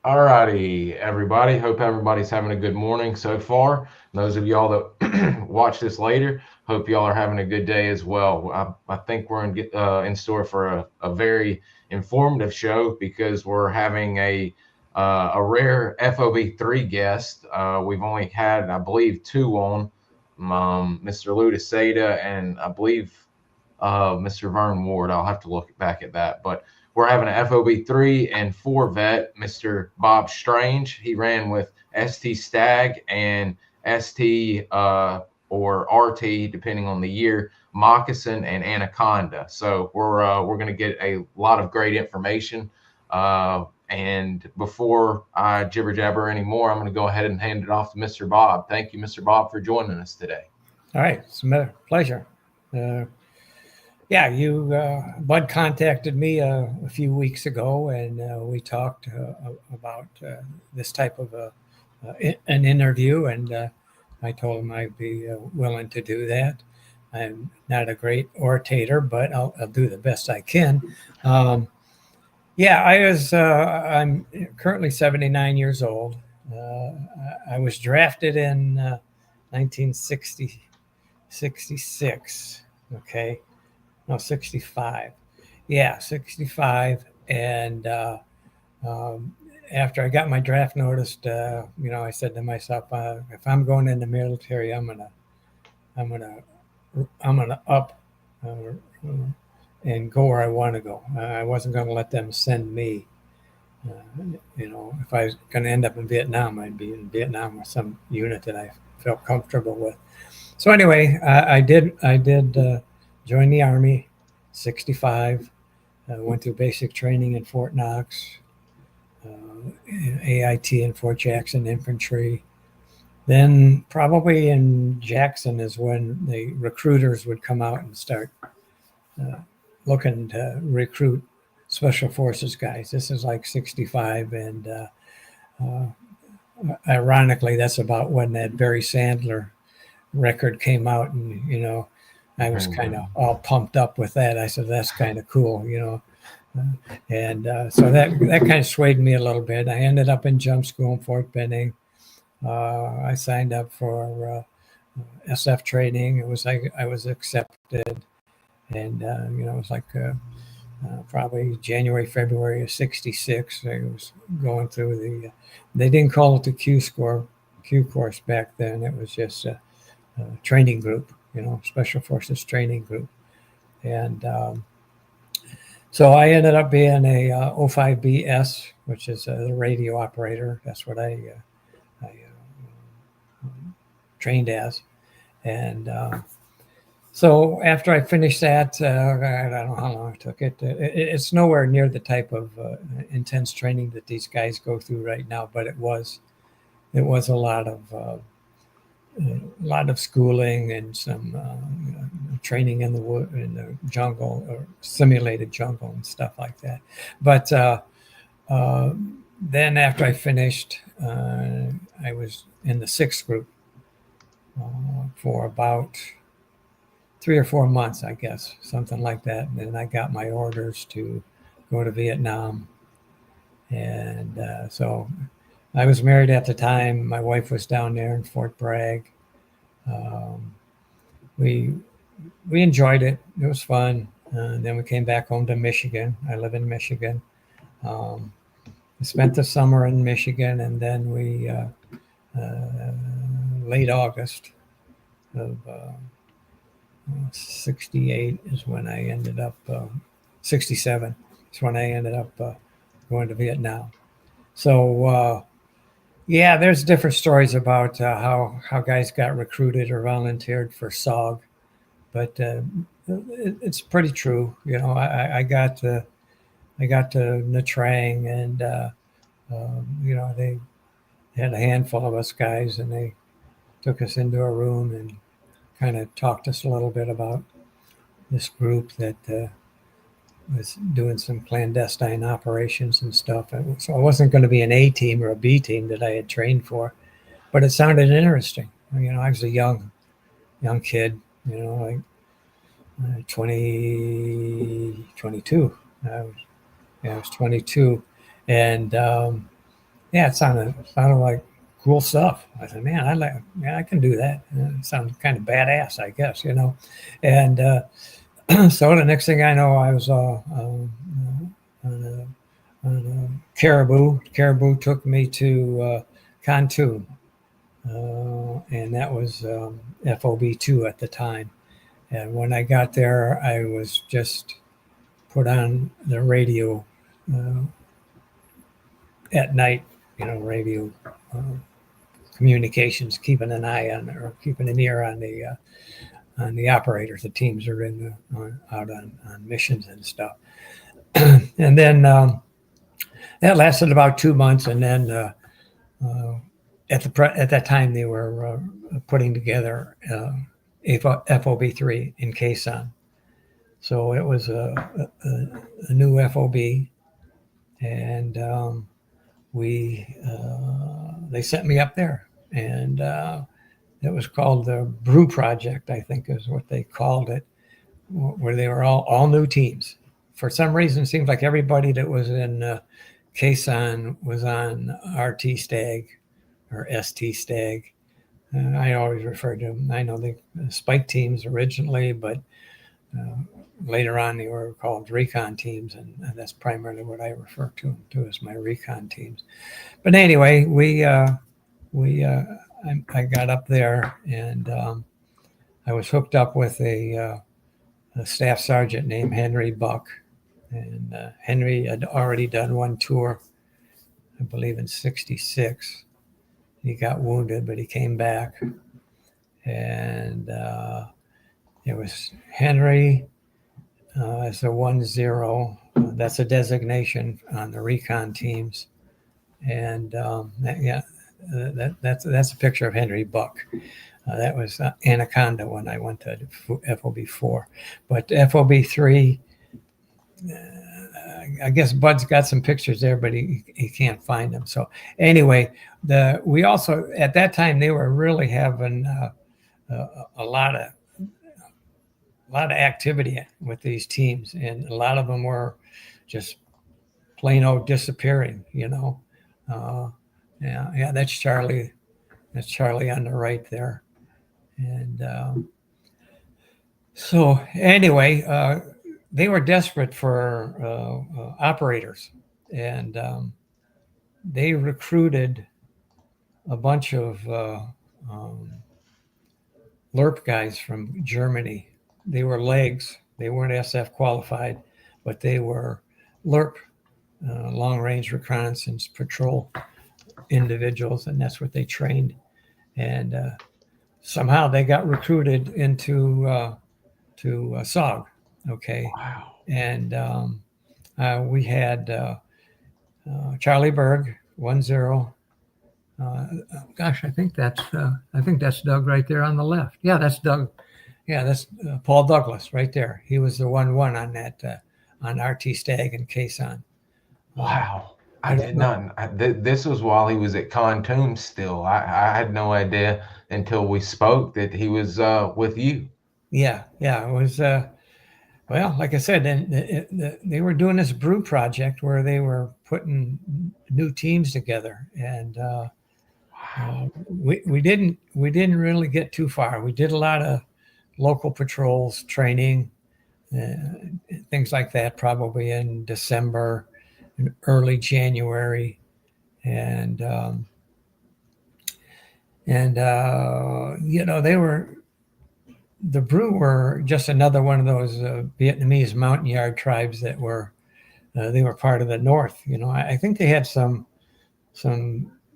All righty, everybody. Hope everybody's having a good morning so far. Those of y'all that watch this later, hope y'all are having a good day as well. I think we're in store for a very informative show because we're having a rare FOB3 guest. We've only had, I believe, two on, Mr. Lou DeSada and I believe Mr. Vern Ward. I'll have to look back at that, but we're having an FOB3 and 4 vet, Mr. Bob Strange. He ran with ST Stag and ST or RT, depending on the year, Moccasin and Anaconda. So we're going to get a lot of great information. And before I jibber jabber anymore, I'm going to go ahead and hand it off to Mr. Bob. Thank you, Mr. Bob, for joining us today. All right, it's a pleasure. Bud contacted me a few weeks ago, and we talked about this type of an interview, and I told him I'd be willing to do that. I'm not a great orator, but I'll do the best I can. I'm currently 79 years old. I was drafted in 1966. Okay. No, 65. Yeah, 65. And after I got my draft notice, I said to myself, if I'm going in the military, I'm gonna up and go where I want to go. I wasn't going to let them send me. If I was going to end up in Vietnam, I'd be in Vietnam with some unit that I felt comfortable with. So anyway, I did join the Army, 65. Went through basic training in Fort Knox, AIT in Fort Jackson Infantry. Then probably in Jackson is when the recruiters would come out and start looking to recruit Special Forces guys. This is like 65, and ironically, that's about when that Barry Sandler record came out, and I was kind of all pumped up with that. I said, that's kind of cool, so that kind of swayed me a little bit. I ended up in jump school in Fort Benning. I signed up for SF training. It was like I was accepted, and it was like probably January, February of '66. I was going through they didn't call it the Q course back then. It was just a training group, Special Forces training group. And so I ended up being a O5BS, which is the radio operator. That's what I trained as. And so after I finished that, I don't know how long it took. It's nowhere near the type of intense training that these guys go through right now, but it was a lot of schooling and some training in the jungle, or simulated jungle and stuff like that. But then after I finished, I was in the 6th group for about 3 or 4 months, I guess, something like that. And then I got my orders to go to Vietnam. And so I was married at the time. My wife was down there in Fort Bragg. We enjoyed it. It was fun. Then we came back home to Michigan. I live in Michigan. We spent the summer in Michigan, and then we late August of 68 is when I ended up 67 is when I ended up going to Vietnam. So there's different stories about how guys got recruited or volunteered for SOG, but it's pretty true. I got to Nha Trang, and they had a handful of us guys, and they took us into a room and kind of talked us a little bit about this group that was doing some clandestine operations and stuff. So I wasn't going to be an A team or a B team that I had trained for, but it sounded interesting. I was a young kid, like 22. I was 22, and Yeah, it sounded like cool stuff. I said, man, I can do that. It sounds kind of badass, I guess, you know. And so the next thing I know, I was on Caribou. Caribou took me to Cantu, and that was FOB2 at the time. And when I got there, I was just put on the radio at night, you know, radio communications, keeping an eye on or keeping an ear on the operators. The teams are out on missions and stuff. And then that lasted about 2 months, and then at that time they were putting together FOB3 in Quezon. So it was a new FOB, and they sent me up there, and it was called the Brew Project, I think is what they called it, where they were all new teams. For some reason, it seems like everybody that was in Quezon was on RT STAG or ST STAG. I always refer to them. I know the Spike teams originally, but later on they were called recon teams, and that's primarily what I refer to them to as my recon teams. But anyway, I got up there, and I was hooked up with a staff sergeant named Henry Buck. And Henry had already done one tour, I believe in '66. He got wounded, but he came back. And it was Henry as a 1-0. That's a designation on the recon teams. And that's a picture of Henry Buck. That was Anaconda when I went to FOB4. But FOB3, I guess Bud's got some pictures there, but he can't find them. So anyway, we also at that time they were really having a lot of activity with these teams, and a lot of them were just plain old disappearing. You know, yeah, that's Charlie. That's Charlie on the right there, and so anyway. They were desperate for operators, and they recruited a bunch of LERP guys from Germany. They were legs. They weren't SF qualified, but they were LERP, long-range reconnaissance patrol individuals, and that's what they trained. And somehow they got recruited into SOG. Okay. Wow. And we had Charlie Berg, 1-0. Gosh, I think that's Doug right there on the left. Yeah, that's Doug. Yeah, that's Paul Douglas right there. He was the 1-1 on that on RT Stag in Quezon. Wow. I did not. This was while he was at Khartoum still. I had no idea until we spoke that he was with you. Yeah, it was. Well, like I said, they were doing this brew project where they were putting new teams together, and we didn't really get too far. We did a lot of local patrols, training, things like that, probably in December and early January, and you know, the Brew were just another one of those Vietnamese mountain yard tribes that were they were part of the North. You know, I think they had some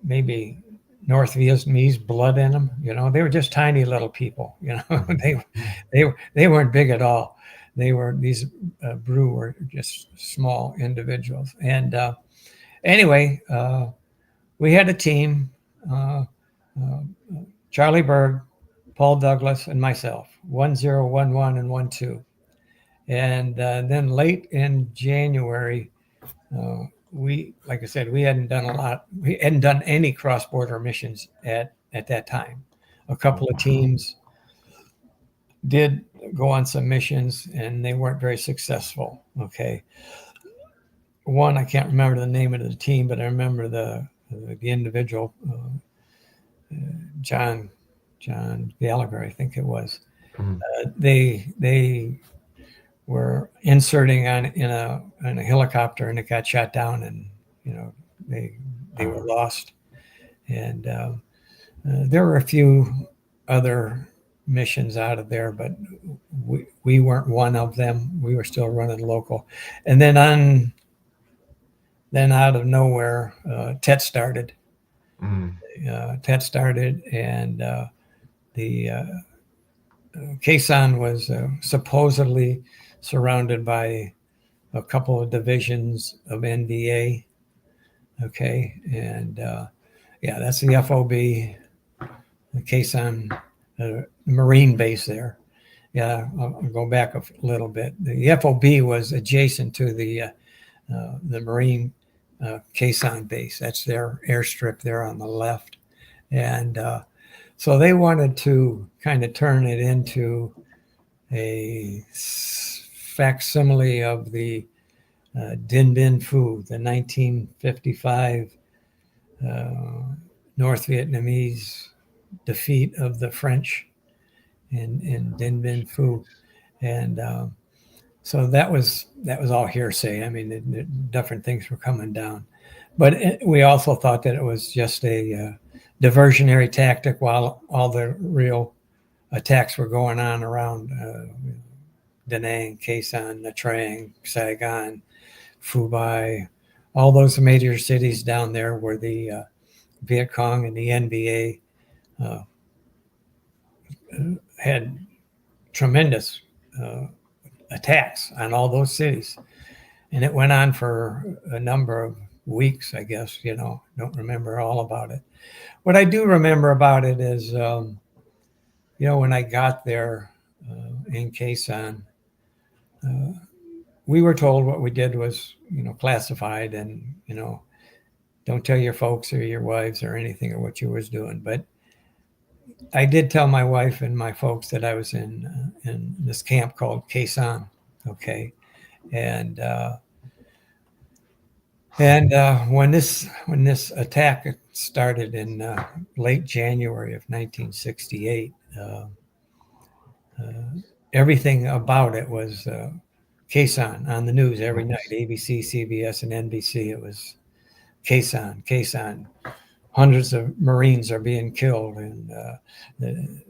maybe North Vietnamese blood in them. You know, they were just tiny little people. You know, they weren't big at all. These Brew were just small individuals. And anyway, we had a team: Charlie Berg, Paul Douglas, and myself, 1-0, 1-1, and 1-2. And then late in January, like I said, we hadn't done a lot. We hadn't done any cross-border missions at that time. A couple of teams did go on some missions, and they weren't very successful. Okay. One, I can't remember the name of the team, but I remember the the individual, John Gallagher, I think it was. They were inserting in a helicopter, and it got shot down, and they were lost. And there were a few other missions out of there, but we weren't one of them. We were still running local. And then out of nowhere, TET started. TET started, and the Quezon was supposedly surrounded by a couple of divisions of NVA. Okay, and that's the FOB, the Quezon Marine base there. Yeah, I'll go back a little bit. The FOB was adjacent to the Marine Quezon base. That's their airstrip there on the left. And so they wanted to kind of turn it into a facsimile of the Dien Bien Phu, the 1955 North Vietnamese defeat of the French in Dien Bien Phu. And so that was all hearsay. I mean, the different things were coming down. But we also thought that it was just a diversionary tactic while all the real attacks were going on around Da Nang, Quezon, Nha Trang, Saigon, Phu Bai. All those major cities down there where the Viet Cong and the NVA had tremendous attacks on all those cities. And it went on for a number of weeks, I guess. Don't remember all about it. What I do remember about it is, when I got there in Quezon, we were told what we did was, classified, and, don't tell your folks or your wives or anything or what you was doing. But I did tell my wife and my folks that I was in this camp called Quezon. Okay. And when this attack started in late January of 1968, everything about it was Quezon on the news every night. ABC, CBS, and NBC. It was Quezon. Hundreds of Marines are being killed, and the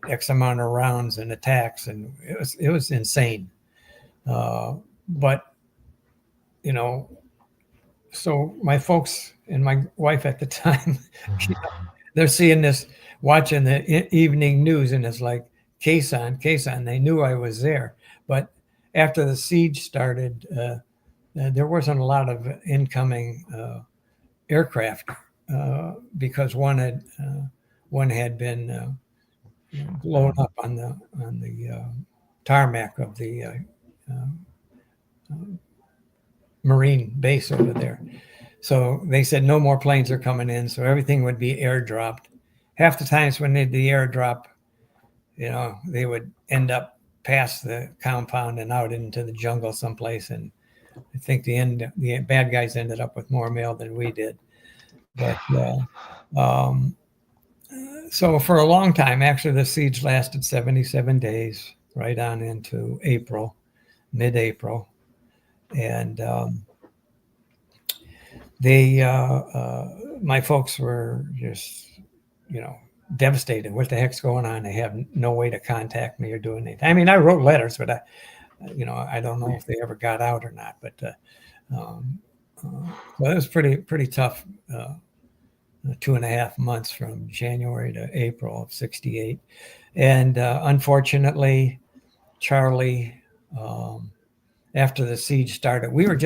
X amount of rounds and attacks, and it was insane. But so my folks and my wife at the time, they're seeing this, watching the evening news, and it's like Quezon. They knew I was there, but after the siege started, there wasn't a lot of incoming aircraft because one had been blown up on the tarmac of the Marine base over there. So they said no more planes are coming in, so everything would be airdropped. Half the times when they did the airdrop, they would end up past the compound and out into the jungle someplace. And I think the bad guys ended up with more mail than we did. But so for a long time, actually, the siege lasted 77 days, right on into April, mid-April. And my folks were just, devastated. What the heck's going on? They have no way to contact me or do anything. I mean, I wrote letters, but I don't know if they ever got out or not. But well, it was pretty tough. 2.5 months from January to April of '68, and unfortunately, Charlie, after the siege started, we were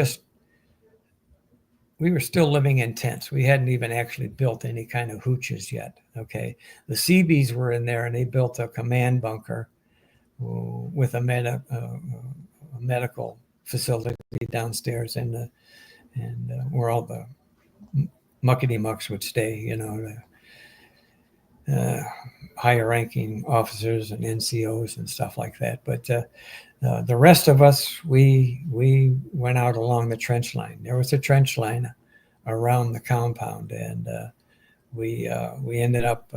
still living in tents. We hadn't even actually built any kind of hooches yet. Okay, the Seabees were in there, and they built a command bunker with a medical facility downstairs, and where all the muckety mucks would stay. The higher ranking officers and NCOs and stuff like that. But the rest of us, we went out along the trench line. There was a trench line around the compound, and we ended up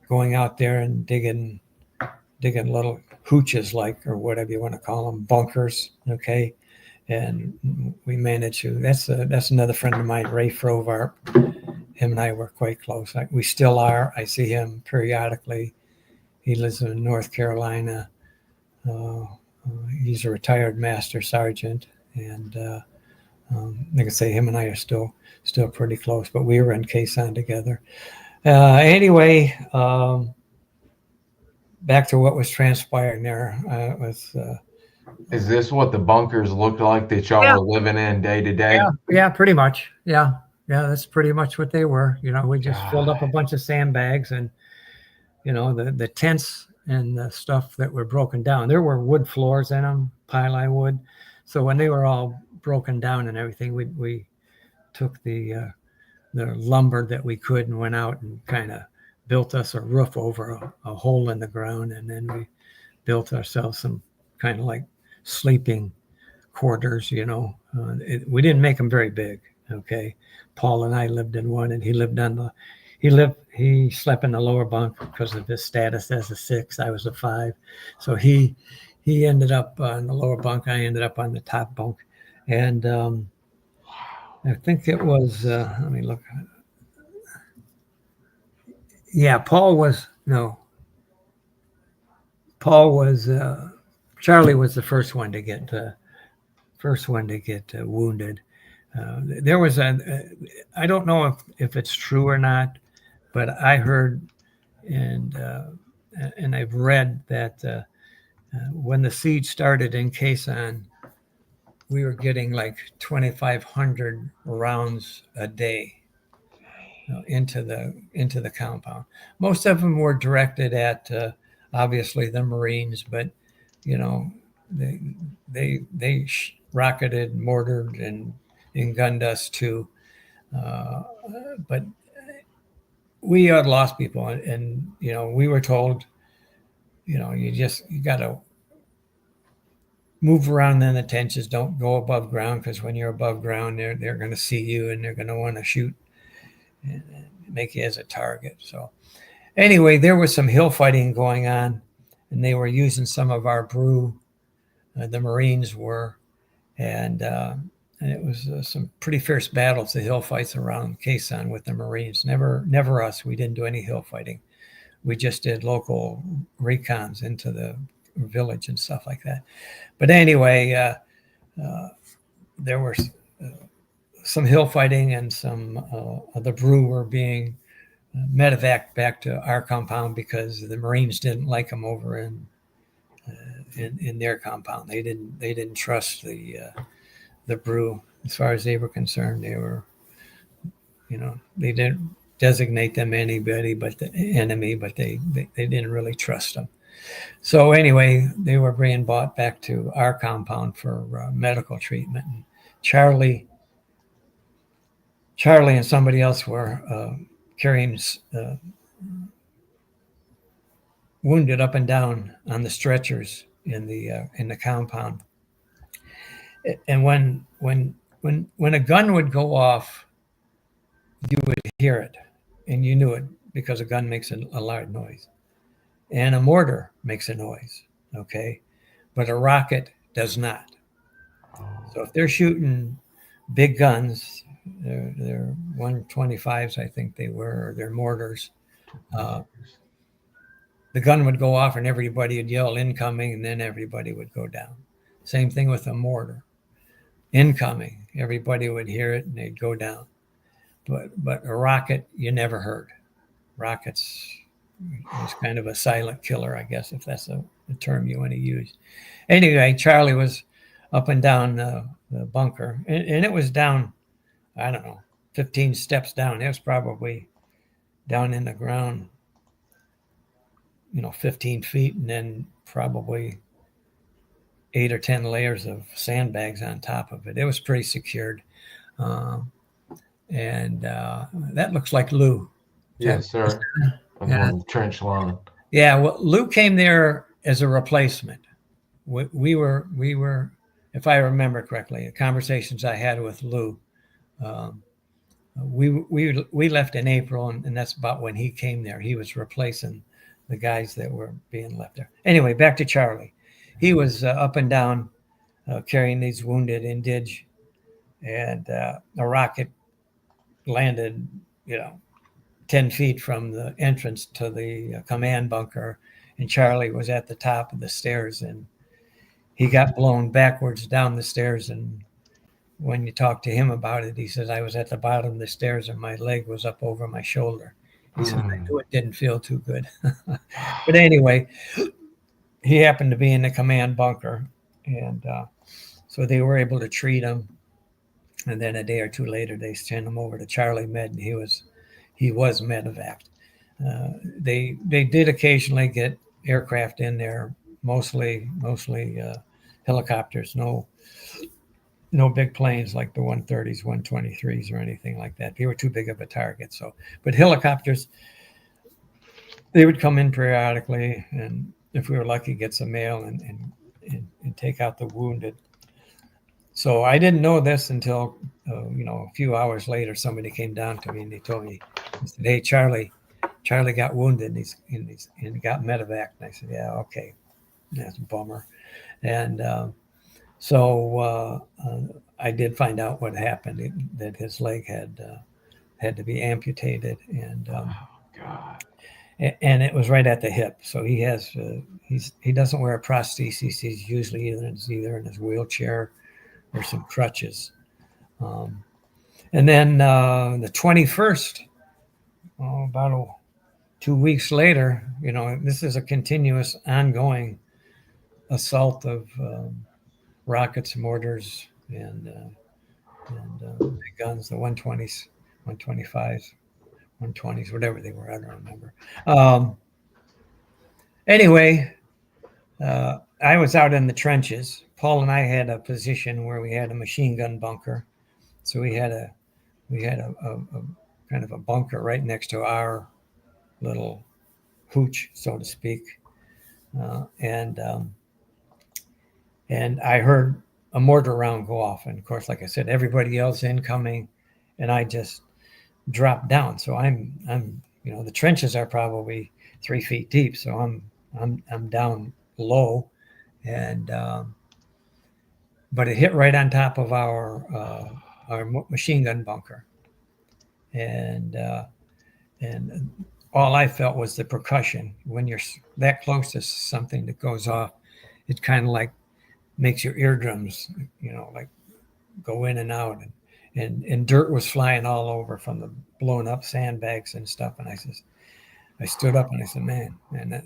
going out there and digging little hooches, like, or whatever you want to call them, bunkers. Okay, and we managed to. That's another friend of mine, Ray Frovart. Him and I were quite close. We still are. I see him periodically. He lives in North Carolina. He's a retired master sergeant, and like I say, him and I are still pretty close. But we were in Quezon together. Anyway, back to what was transpiring there. Is this what the bunkers looked like that y'all were living in day to day? Yeah, pretty much. Yeah, that's pretty much what they were. We just filled up a bunch of sandbags, and the tents and the stuff that were broken down. There were wood floors in them, pile wood. So when they were all broken down and everything, we took the lumber that we could and went out and kind of built us a roof over a hole in the ground, and then we built ourselves some kind of like sleeping quarters. We didn't make them very big. Okay, Paul and I lived in one, and he slept in the lower bunk because of his status as a 6. I was a 5, so he ended up on the lower bunk. I ended up on the top bunk, and I think it was. Let me look. Yeah, Charlie was the first one to get wounded. There was I don't know if it's true or not, but I heard and I've read that when the siege started in Quezon, we were getting like 2,500 rounds a day into the compound. Most of them were directed at obviously the Marines, but they rocketed, mortared, and gunned us too. But we had lost people, and we were told, you got to move around in the trenches. Don't go above ground, because when you're above ground, they're going to see you, and they're going to want to shoot and make you as a target. So anyway, there was some hill fighting going on, and they were using some of our brew. The Marines were, and it was some pretty fierce battles, the hill fights around Quezon with the Marines. Never us. We didn't do any hill fighting. We just did local recons into the village and stuff like that. But anyway, there were some hill fighting, and some of the brew were being medevaced back to our compound because the Marines didn't like them over in their compound. They didn't trust the brew as far as they were concerned. They were, they didn't designate them anybody but the enemy, but they didn't really trust them. So anyway, they were being brought back to our compound for medical treatment. And Charlie and somebody else were carrying wounded up and down on the stretchers in the compound. And when a gun would go off, you would hear it, and you knew it because a gun makes a loud noise, and a mortar makes a noise. Okay, but a rocket does not. So if they're shooting big guns, they're 125s, I think they were, or they're mortars. The gun would go off, and everybody would yell incoming, and then everybody would go down. Same thing with a mortar. Incoming, everybody would hear it, and they'd go down. But a rocket, you never heard. Rockets was kind of a silent killer, I guess, if that's the term you want to use. Anyway, Charlie was up and down the bunker, and it was down, I don't know, 15 steps down. It was probably down in the ground, 15 feet, and then probably 8 or 10 layers of sandbags on top of it. It was pretty secured. And that looks like Lou. Yes, sir. On the trench line. Yeah, well, Lou came there as a replacement. We were, if I remember correctly, the conversations I had with Lou, we left in April, and that's about when he came there. He was replacing the guys that were being left there. Anyway, back to Charlie. He was up and down carrying these wounded indige, and a rocket landed, 10 feet from the entrance to the command bunker, and Charlie was at the top of the stairs, and he got blown backwards down the stairs. And when you talk to him about it, he says, I was at the bottom of the stairs and my leg was up over my shoulder. He said, I knew it didn't feel too good. But anyway, he happened to be in the command bunker, and so they were able to treat him. And then a day or two later, they sent him over to Charlie Med, and he was medevaced. They did occasionally get aircraft in there, mostly helicopters. No big planes like the 130s, 123s, or anything like that. They were too big of a target. So, but helicopters, they would come in periodically, and if we were lucky, get some mail and take out the wounded. So I didn't know this until a few hours later. Somebody came down to me and they told me, he said, "Hey, Charlie got wounded and he got medevac." And I said, "Yeah, okay, that's a bummer." And so I did find out what happened, that his leg had to be amputated, and God. And it was right at the hip. So he has he doesn't wear a prosthesis. He's usually either in his wheelchair or some crutches. And then the 21st, about 2 weeks later, this is a continuous, ongoing assault of rockets, mortars, and big guns, the 120s, 125s, 120s, whatever they were, I don't remember. Anyway, I was out in the trenches. Paul and I had a position where we had a machine gun bunker, so we had a kind of a bunker right next to our little hooch, so to speak, and I heard a mortar round go off, and of course, like I said, everybody else incoming, and I just dropped down. So I'm the trenches are probably 3 feet deep, so I'm down low, and but it hit right on top of our machine gun bunker, and all I felt was the percussion. When you're that close to something that goes off, it kind of like makes your eardrums, like go in and out, and dirt was flying all over from the blown up sandbags and stuff. And I stood up and I said, man,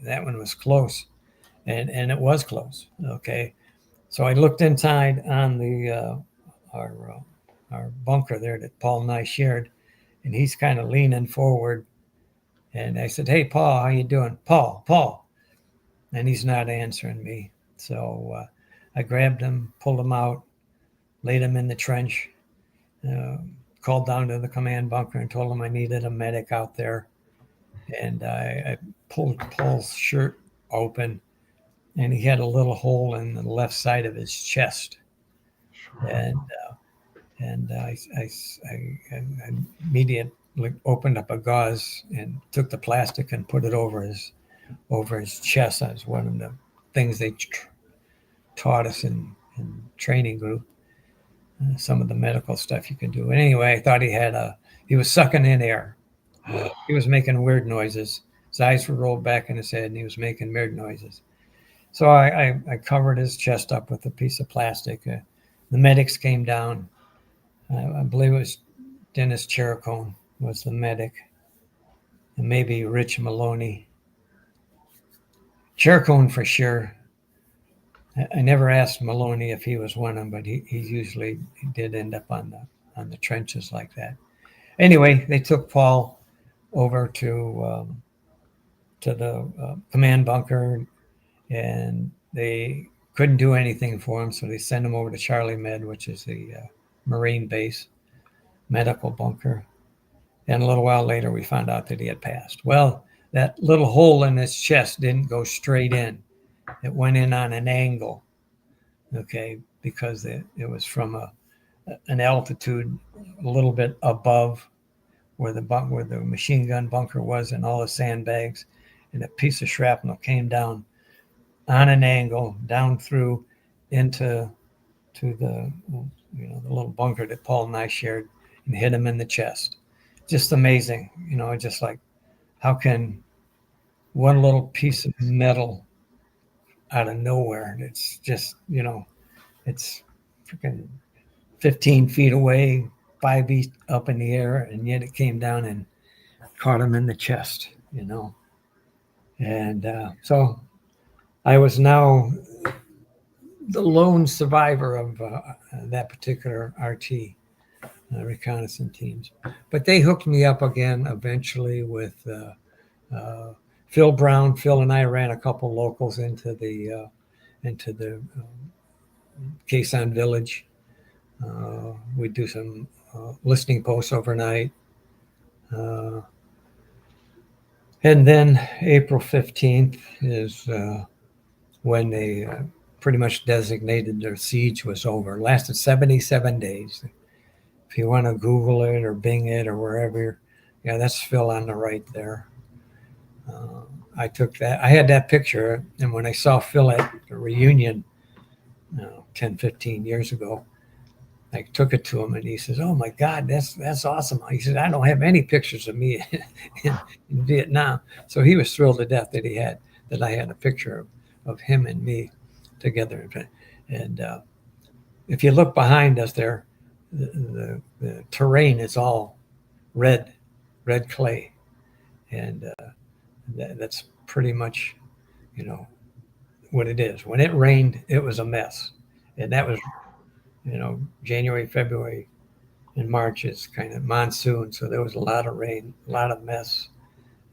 that one was close, and it was close. Okay, so I looked inside on the our bunker there that Paul and I shared, and he's kind of leaning forward, and I said, "Hey, Paul, how you doing, Paul?" And he's not answering me. So I grabbed him, pulled him out, laid him in the trench, called down to the command bunker and told him I needed a medic out there. And I pulled Paul's shirt open, and he had a little hole in the left side of his chest. Sure. And I immediately opened up a gauze and took the plastic and put it over his chest. That was one of the things they taught us in training group. Some of the medical stuff you can do. And anyway, I thought he was sucking in air. He was making weird noises. His eyes were rolled back in his head, and he was making weird noises. So I covered his chest up with a piece of plastic. The medics came down. I believe it was Dennis Chericone was the medic, and maybe Rich Maloney. Chericone for sure. I never asked Maloney if he was one of them, but he usually did end up on the trenches like that. Anyway, they took Paul over to the command bunker, and they couldn't do anything for him, so they sent him over to Charlie Med, which is the Marine base medical bunker. And a little while later, we found out that he had passed. Well, that little hole in his chest didn't go straight in. It went in on an angle, okay, because it was from an altitude a little bit above where the machine gun bunker was, and all the sandbags, and a piece of shrapnel came down on an angle down through into the the little bunker that Paul and I shared, and hit him in the chest. Just amazing, just like, how can one little piece of metal out of nowhere, it's just, it's freaking 15 feet away, 5 feet up in the air, and yet it came down and caught him in the chest, And so I was now the lone survivor of that particular RT, reconnaissance teams. But they hooked me up again eventually with Phil Brown. Phil and I ran a couple locals into the Quezon Village. We'd do some listening posts overnight. And then April 15th is when they pretty much designated their siege was over. It lasted 77 days. If you want to Google it or Bing it or wherever, that's Phil on the right there. I took that. I had that picture, and when I saw Phil at the reunion 10, 15 years ago, I took it to him, and he says, "Oh my God, that's awesome." He said, "I don't have any pictures of me in Vietnam." So he was thrilled to death that I had a picture of him and me together. And if you look behind us there, the terrain is all red clay, and that's pretty much, what it is. When it rained, it was a mess, and that was, January, February, and March is kind of monsoon, so there was a lot of rain, a lot of mess,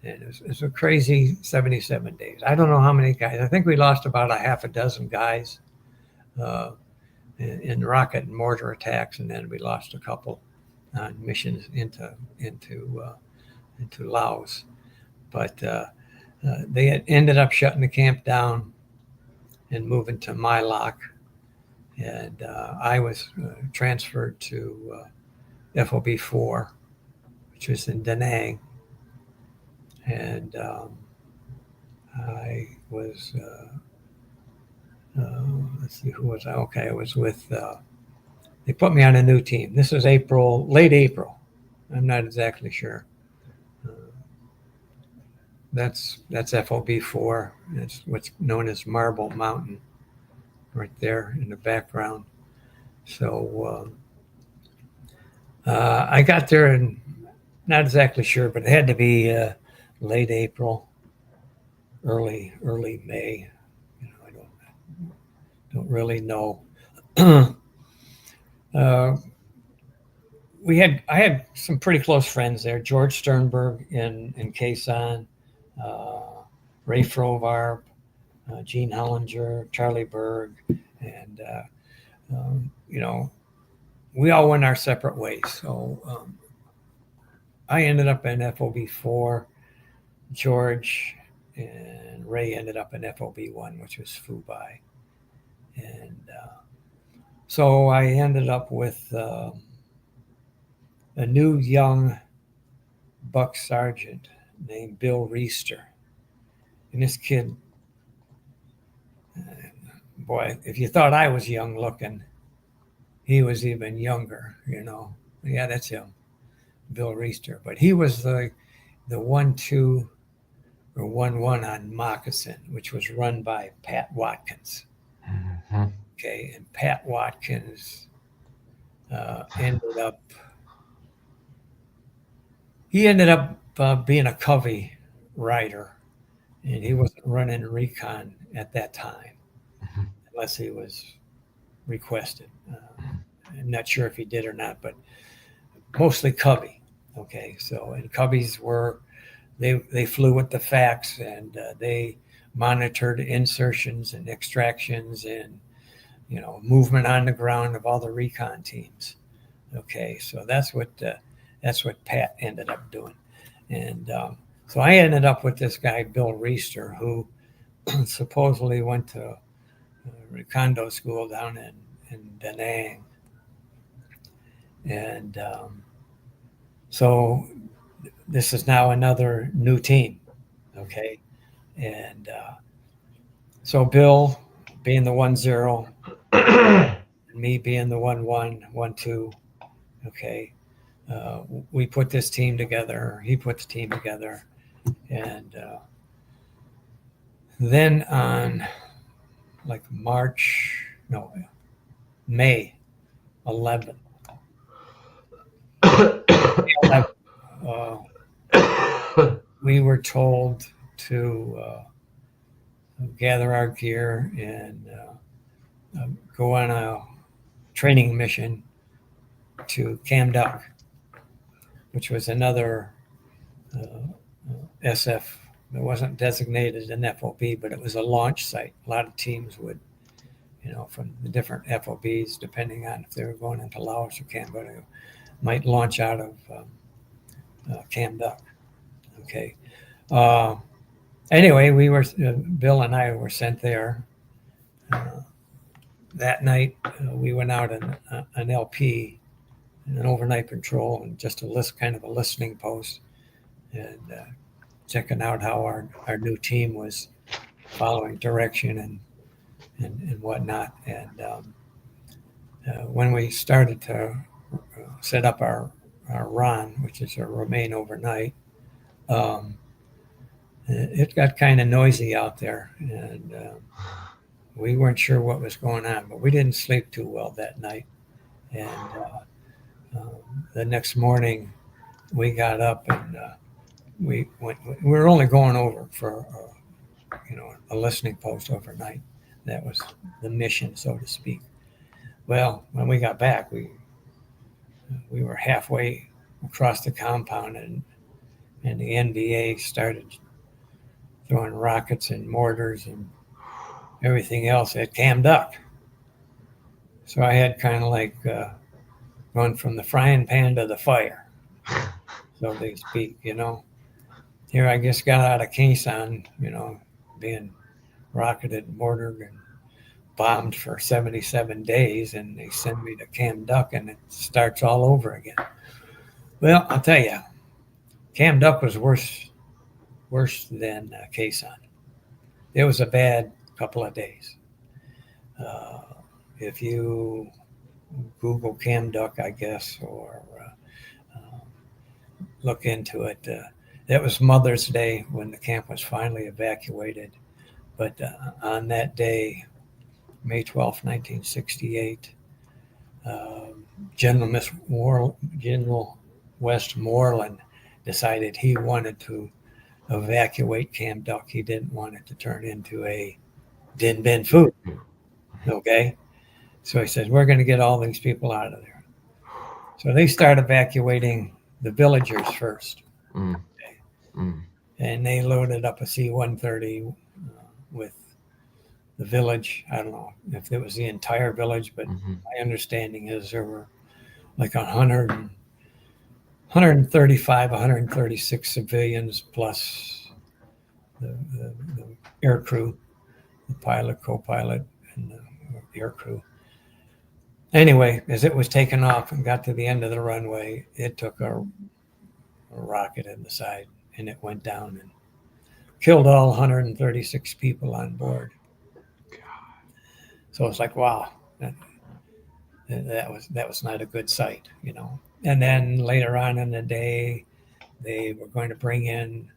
and it was a crazy 77 days. I don't know how many guys. I think we lost about a half a dozen guys in rocket and mortar attacks, and then we lost a couple on missions into Laos. But they had ended up shutting the camp down and moving to My Loc, and I was transferred to FOB4, which was in Da Nang, and I was let's see, who was I? Okay, I was with. They put me on a new team. This was late April. I'm not exactly sure. That's FOB4. It's what's known as Marble Mountain, right there in the background. So I got there, and not exactly sure, but it had to be late April, early May. I don't really know. I had some pretty close friends there. George Sternberg in Quezon, Ray Frovarp, Gene Hollinger, Charlie Berg, and we all went our separate ways. So I ended up in FOB4. George and Ray ended up in FOB1, which was Fubai. And so I ended up with a new young buck sergeant named Bill Reister. And this kid, boy, if you thought I was young looking, he was even younger, Yeah, that's him, Bill Reister. But he was the 1-2 or 1-1 on Moccasin, which was run by Pat Watkins. Mm-hmm. Okay, and Pat Watkins ended up being a Covey rider, and he wasn't running recon at that time, unless he was requested. I'm not sure if he did or not, but mostly Covey. Okay, so, and Coveys they flew with the facts, and they monitored insertions and extractions and movement on the ground of all the recon teams. Okay, so that's what Pat ended up doing, and so I ended up with this guy Bill Reister, who supposedly went to Recondo school down in Da Nang, and so this is now another new team. Okay. And so Bill being the 1-0, me being the 1-1, 1-2. Okay. We put this team together. He put the team together. And then on like May 11th, we were told to gather our gear and go on a training mission to Cam Duck, which was another SF. It wasn't designated an FOB, but it was a launch site. A lot of teams would, from the different FOBs, depending on if they were going into Laos or Cambodia, might launch out of Cam Duck. Okay. Anyway, Bill and I were sent there. That night, we went out on an LP, an overnight patrol, and just kind of a listening post, and checking out how our new team was following direction and whatnot. And when we started to set up our run, which is a remain overnight, it got kind of noisy out there, and we weren't sure what was going on, but we didn't sleep too well that night. And the next morning, we got up and we were only going over for a listening post overnight. That was the mission, so to speak. Well, when we got back, we were halfway across the compound, and the NBA started throwing rockets and mortars and everything else at Cam Duck. So I had kind of like gone from the frying pan to the fire, so to speak. Here I just got out of Quezon, being rocketed, mortared, and bombed for 77 days, and they send me to Cam Duck, and it starts all over again. Well, I'll tell you, Cam Duck was worse than Quezon. It was a bad couple of days. If you Google Cam Duck, I guess, or look into it, that was Mother's Day when the camp was finally evacuated. But on that day, May 12th, 1968, General Westmoreland decided he wanted to evacuate Cam Duck. He didn't want it to turn into a Dien Bien Phu. Okay? So he said, we're going to get all these people out of there. So they start evacuating the villagers first. Okay? And they loaded up a C-130 with the village. I don't know if it was the entire village, but my understanding is there were like 135, 136 civilians plus the air crew, the pilot, co-pilot, and the air crew. Anyway, as it was taking off and got to the end of the runway, it took a rocket in the side, and it went down and killed all 136 people on board. So it's like, wow, that was not a good sight, And then later on in the day, they were going to bring in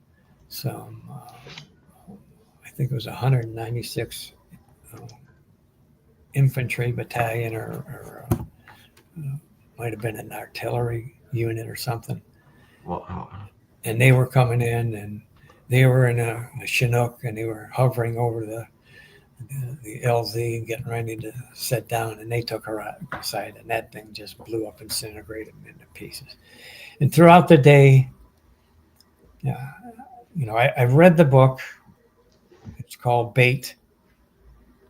some, I think it was 196 infantry battalion, or might have been an artillery unit or something. Wow. And they were coming in, and they were in a Chinook, and they were hovering over the LZ and getting ready to set down, and they took her outside, and that thing just blew up, incinerated them into pieces. And throughout the day, I've read the book. It's called Bait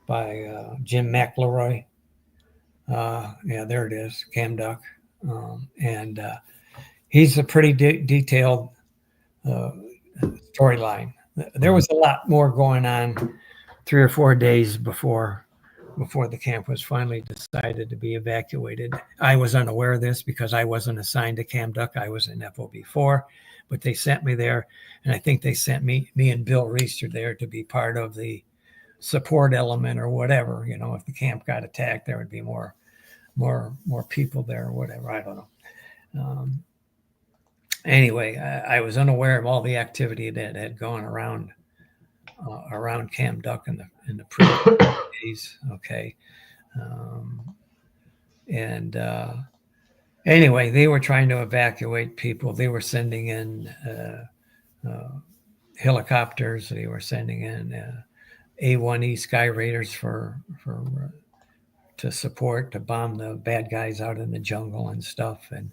by Jim McElroy. There it is, Cam Duck. And he's a pretty detailed storyline. There was a lot more going on 3 or 4 days before the camp was finally decided to be evacuated. I was unaware of this because I wasn't assigned to Cam Duck. I was in FOB4, but they sent me there, and I think they sent me and Bill Reister there to be part of the support element or whatever. If the camp got attacked, there would be more people there or whatever. I don't know. Anyway, I was unaware of all the activity that had gone around Cam Duck in the previous days. Okay. Anyway, they were trying to evacuate people. They were sending in helicopters. They were sending in A1E Sky Raiders to support, to bomb the bad guys out in the jungle and stuff. And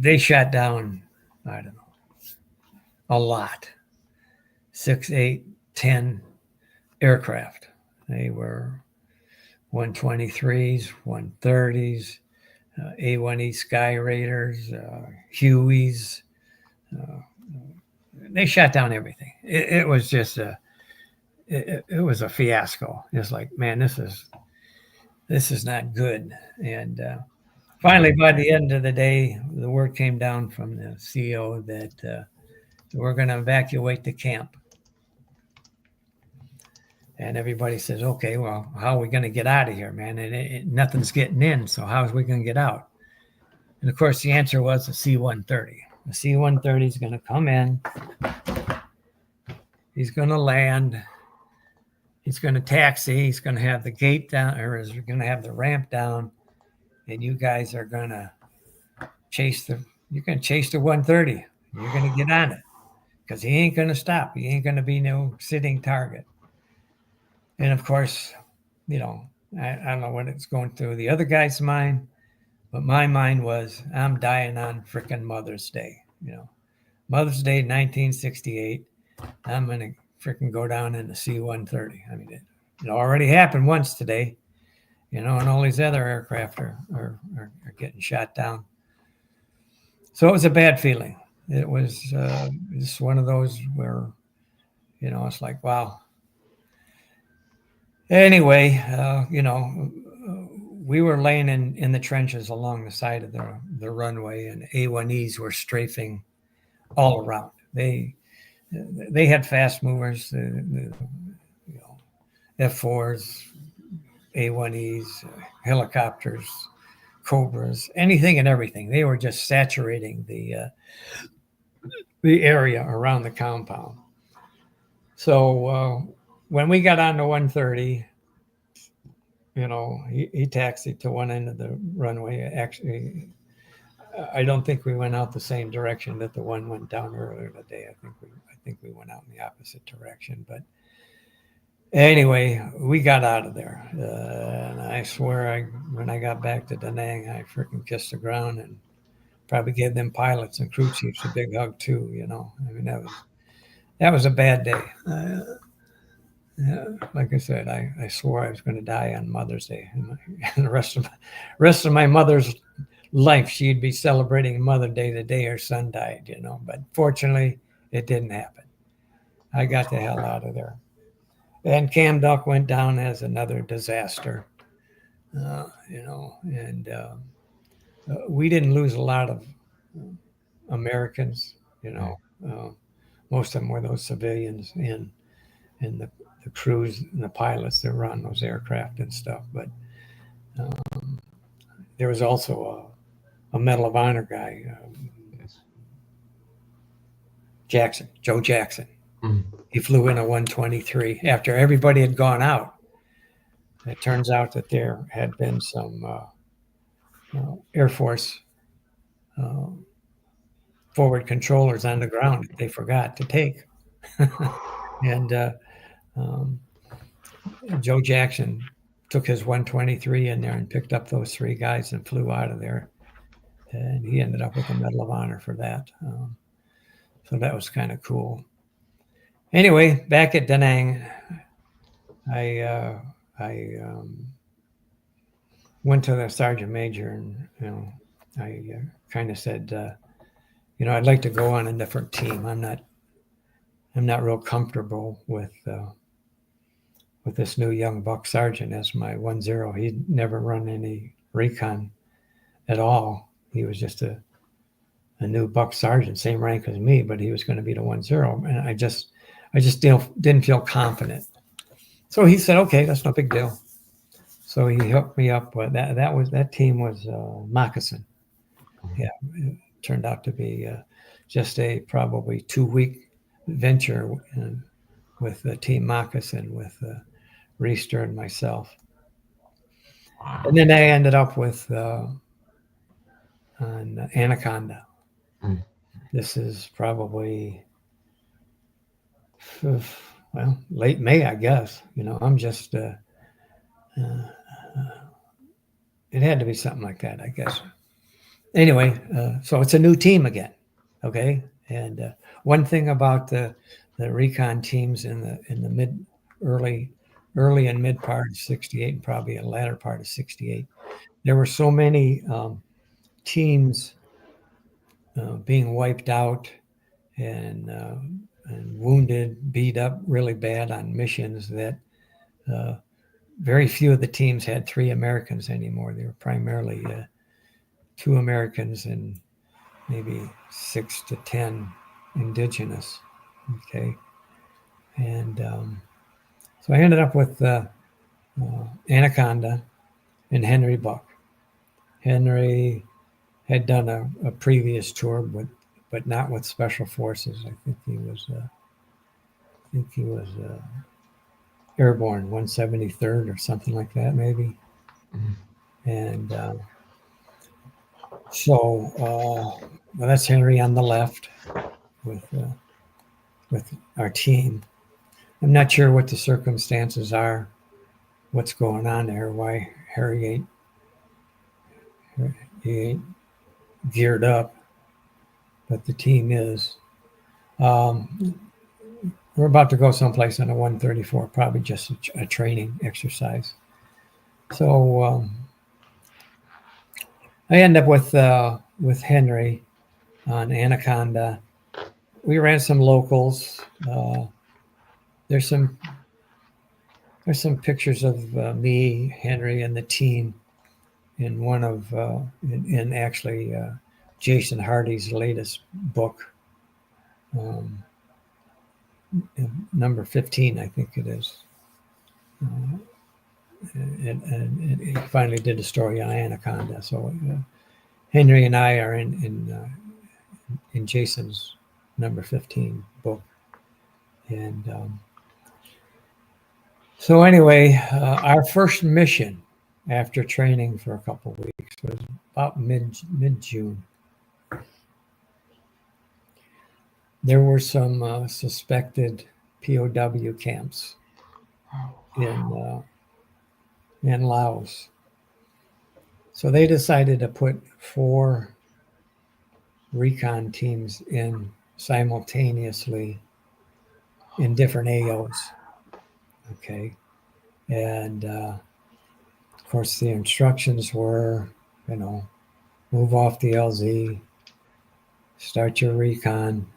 they shot down, I don't know, a lot, 6, 8, 10 aircraft. They were 123s, 130s, A1E Sky Raiders, Hueys. They shot down everything. It was just it was a fiasco. It's like, man, this is not good. And finally, by the end of the day, the word came down from the CEO that we're going to evacuate the camp. And everybody says, okay, well, how are we going to get out of here, man? And nothing's getting in, so how are we going to get out? And, of course, the answer was the C-130. The C-130 is going to come in. He's going to land. He's going to taxi. He's going to have the gate down, or he's going to have the ramp down, and you guys are going to chase the 130. You're going to get on it because he ain't going to stop. He ain't going to be no sitting target. And of course, I don't know what it's going through the other guy's mind, but my mind was, I'm dying on frickin' Mother's Day. Mother's Day, 1968. I'm going to frickin' go down in the C-130. I mean, it already happened once today, and all these other aircraft are getting shot down. So it was a bad feeling. It was just one of those where, it's like, wow. Anyway, we were laying in the trenches along the side of the runway, and A1Es were strafing all around. They had fast movers, F4s, A1Es, helicopters, Cobras, anything and everything. They were just saturating the area around the compound. So when we got on the 130, he taxied to one end of the runway. Actually, I don't think we went out the same direction that the one went down earlier today. I think we went out in the opposite direction. But anyway, we got out of there. And I swear, when I got back to Da Nang, I freaking kissed the ground and probably gave them pilots and crew chiefs a big hug too. I mean, that was a bad day. Like I said, I swore I was going to die on Mother's Day, and the rest of my mother's life, she'd be celebrating Mother's Day the day her son died. But fortunately, it didn't happen. I got the hell out of there, and Cam Duck went down as another disaster. And we didn't lose a lot of Americans. Most of them were those civilians and the crews and the pilots that were on those aircraft and stuff. But there was also a Medal of Honor guy, Joe Jackson. Mm-hmm. He flew in a 123 after everybody had gone out. It turns out that there had been some Air Force forward controllers on the ground that they forgot to take. And Joe Jackson took his 123 in there and picked up those three guys and flew out of there. And he ended up with a Medal of Honor for that. So that was kind of cool. Anyway, back at Da Nang, I went to the sergeant major and, I kind of said, I'd like to go on a different team. I'm not real comfortable with this new young buck sergeant as my 1-0. He'd never run any recon at all. He was just a a new buck sergeant, same rank as me, but he was going to be the 1-0, and I just didn't feel confident. So he said, "Okay, that's no big deal." So he hooked me up with that team was Moccasin. Yeah, it turned out to be just a probably 2-week venture with Team Moccasin with Reister and myself. Wow. And then I ended up with on Anaconda. Mm. This is probably well late May, I guess. I'm just it had to be something like that, I guess. Anyway, so it's a new team again, okay. And one thing about the recon teams in the early and mid part of '68, and probably a latter part of '68, there were so many teams being wiped out and wounded, beat up really bad on missions that very few of the teams had 3 Americans anymore. They were primarily 2 Americans and maybe 6 to 10 indigenous. Okay. And so I ended up with Anaconda and Henry Buck. Henry had done a previous tour, but not with Special Forces. I think he was airborne 173rd or something like that, maybe. Mm-hmm. And so well, that's Henry on the left with our team. I'm not sure what the circumstances are, what's going on there, why Harry ain't geared up, but the team is. We're about to go someplace on a 134, probably just a training exercise. So I end up with Henry on Anaconda. We ran some locals. There's some pictures of me, Henry, and the team in one of in actually Jason Hardy's latest book, number 15, I think it is. And he finally did a story on Anaconda. So Henry and I are in Jason's number 15 book. And so anyway, our first mission after training for a couple of weeks was about mid-June. There were some suspected POW camps in Laos. So they decided to put 4 recon teams in simultaneously in different AOs. Okay. And of course, the instructions were, move off the LZ, start your recon.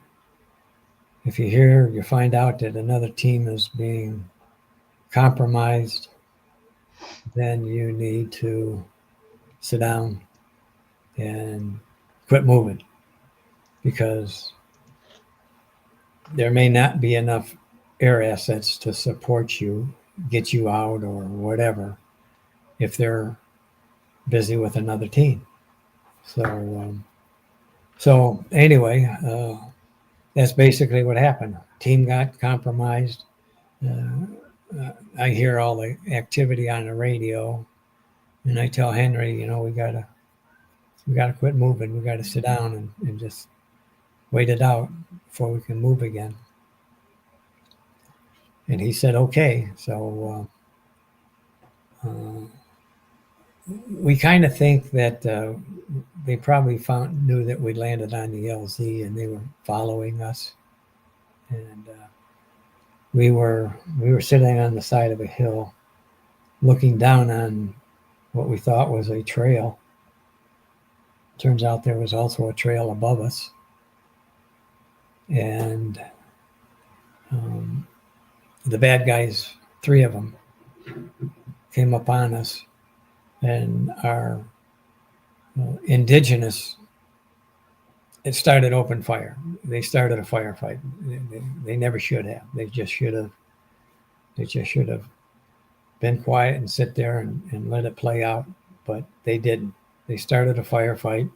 If you find out that another team is being compromised, then you need to sit down and quit moving, because there may not be enough air assets to support you, get you out or whatever, if they're busy with another team. So anyway, that's basically what happened. Team got compromised. I hear all the activity on the radio, and I tell Henry, we gotta quit moving. We gotta sit down and just wait it out before we can move again. And he said, okay. So we kind of think that they probably knew that we landed on the LZ and they were following us. And we were sitting on the side of a hill looking down on what we thought was a trail. Turns out there was also a trail above us. And the bad guys, 3 of them, came upon us, and our indigenous it started open fire. They started a firefight. They never should have. They just should have been quiet and sit there and let it play out. But they didn't. They started a firefight.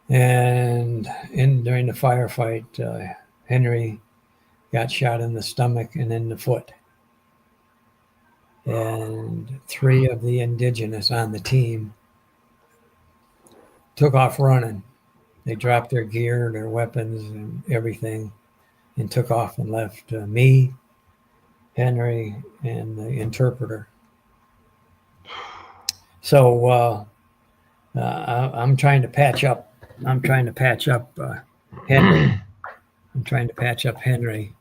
And during the firefight, Henry got shot in the stomach and in the foot. And 3 of the indigenous on the team took off running. They dropped their gear, their weapons, and everything, and took off and left me, Henry, and the interpreter. So I'm trying to patch up. Henry. I'm trying to patch up Henry,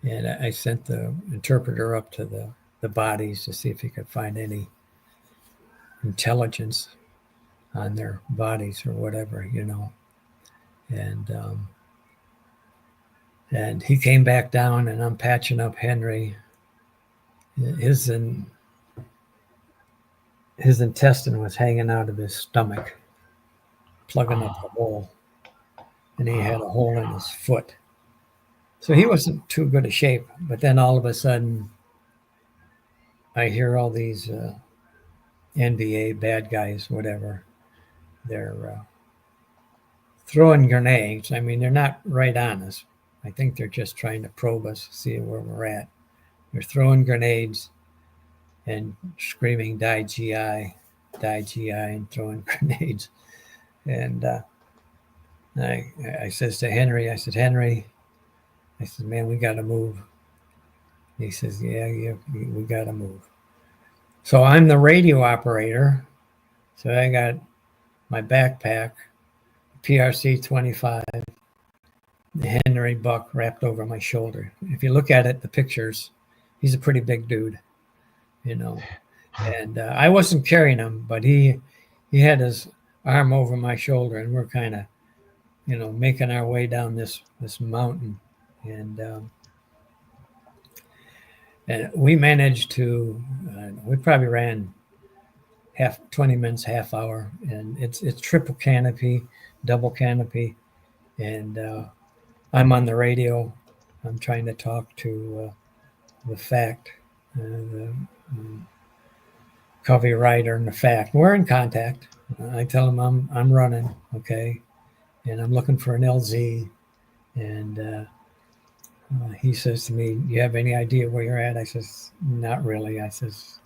and I sent the interpreter up to the bodies to see if he could find any intelligence on their bodies or whatever, and he came back down, and I'm patching up Henry. His intestine was hanging out of his stomach, plugging up the hole, and he had a hole in his foot. So he wasn't too good a shape. But then all of a sudden, I hear all these NBA bad guys, whatever. They're throwing grenades. I mean, they're not right on us. I think they're just trying to probe us, see where we're at. They're throwing grenades and screaming, die GI, and throwing grenades. And I says to Henry, Henry, man, we got to move. He says, yeah, we got to move. So I'm the radio operator. So I got my backpack, PRC 25, the Henry buck wrapped over my shoulder. If you look at it, the pictures, he's a pretty big dude, And I wasn't carrying him, but he had his arm over my shoulder, and we're kind of, making our way down this mountain, and we managed to. We probably ran 20 minutes, half hour, and it's triple canopy, double canopy, and I'm on the radio. I'm trying to talk to the FACT, the Covey Rider, and the FACT. We're in contact. I tell him I'm running, okay, and I'm looking for an LZ, and he says to me, "You have any idea where you're at?" I says, "Not really." I says,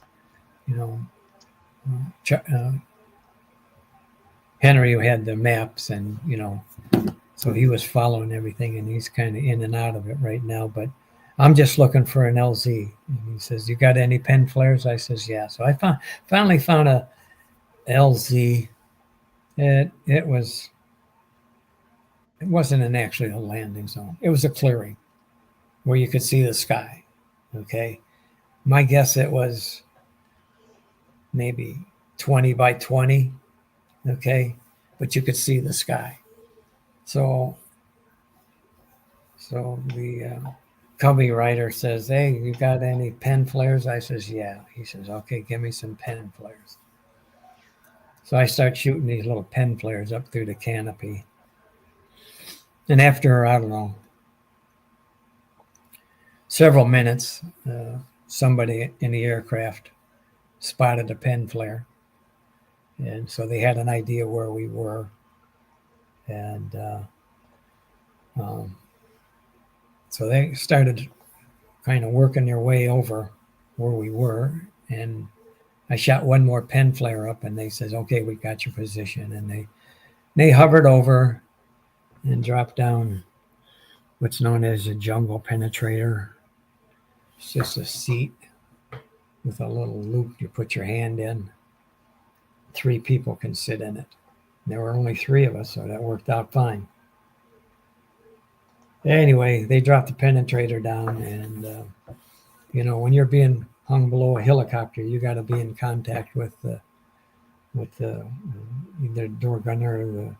Henry had the maps, and so he was following everything, and he's kind of in and out of it right now. But I'm just looking for an LZ. And he says, "You got any pen flares?" I says, "Yeah." So I finally found a LZ. It wasn't actually a landing zone. It was a clearing where you could see the sky. Okay, my guess it was maybe 20 by 20. Okay, but you could see the sky. So the Covey Rider says, "Hey, you got any pen flares?" I says, "Yeah." He says, "Okay, give me some pen flares." So I start shooting these little pen flares up through the canopy. And after, I don't know, several minutes, somebody in the aircraft spotted a pen flare. And so they had an idea where we were. And so they started kind of working their way over where we were. And I shot one more pen flare up, and they says, "Okay, we got your position." And they hovered over and dropped down what's known as a jungle penetrator. It's just a seat with a little loop you put your hand in. 3 people can sit in it. There were only 3 of us, so that worked out fine. Anyway, they dropped the penetrator down, and when you're being hung below a helicopter, you got to be in contact with the either door gunner or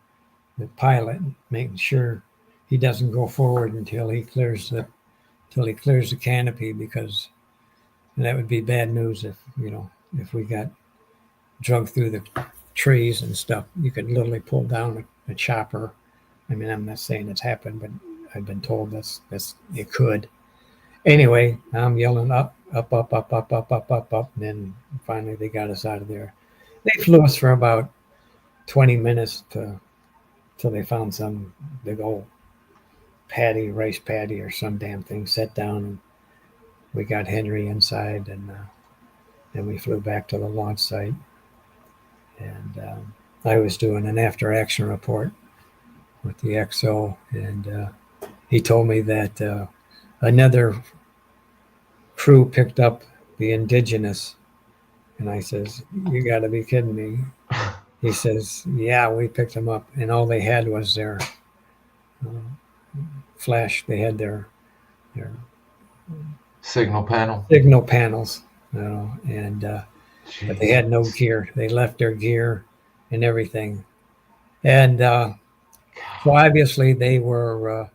the pilot, making sure he doesn't go forward until he clears the canopy, because that would be bad news if we got drugged through the trees and stuff. You could literally pull down a chopper. I mean, I'm not saying it's happened, but I've been told that's it could. Anyway, I'm yelling up, up, up, up, up, up, up, up, up, and then finally they got us out of there. They flew us for about 20 minutes till they found some big old rice paddy or some damn thing, sat down, and we got Henry inside, and then we flew back to the launch site. And I was doing an after action report with the XO, and he told me that another crew picked up the indigenous, and I says, "You got to be kidding me." He says, "Yeah, we picked them up, and all they had was their flash. They had their signal panels, and but they had no gear. They left their gear and everything, and so obviously they were.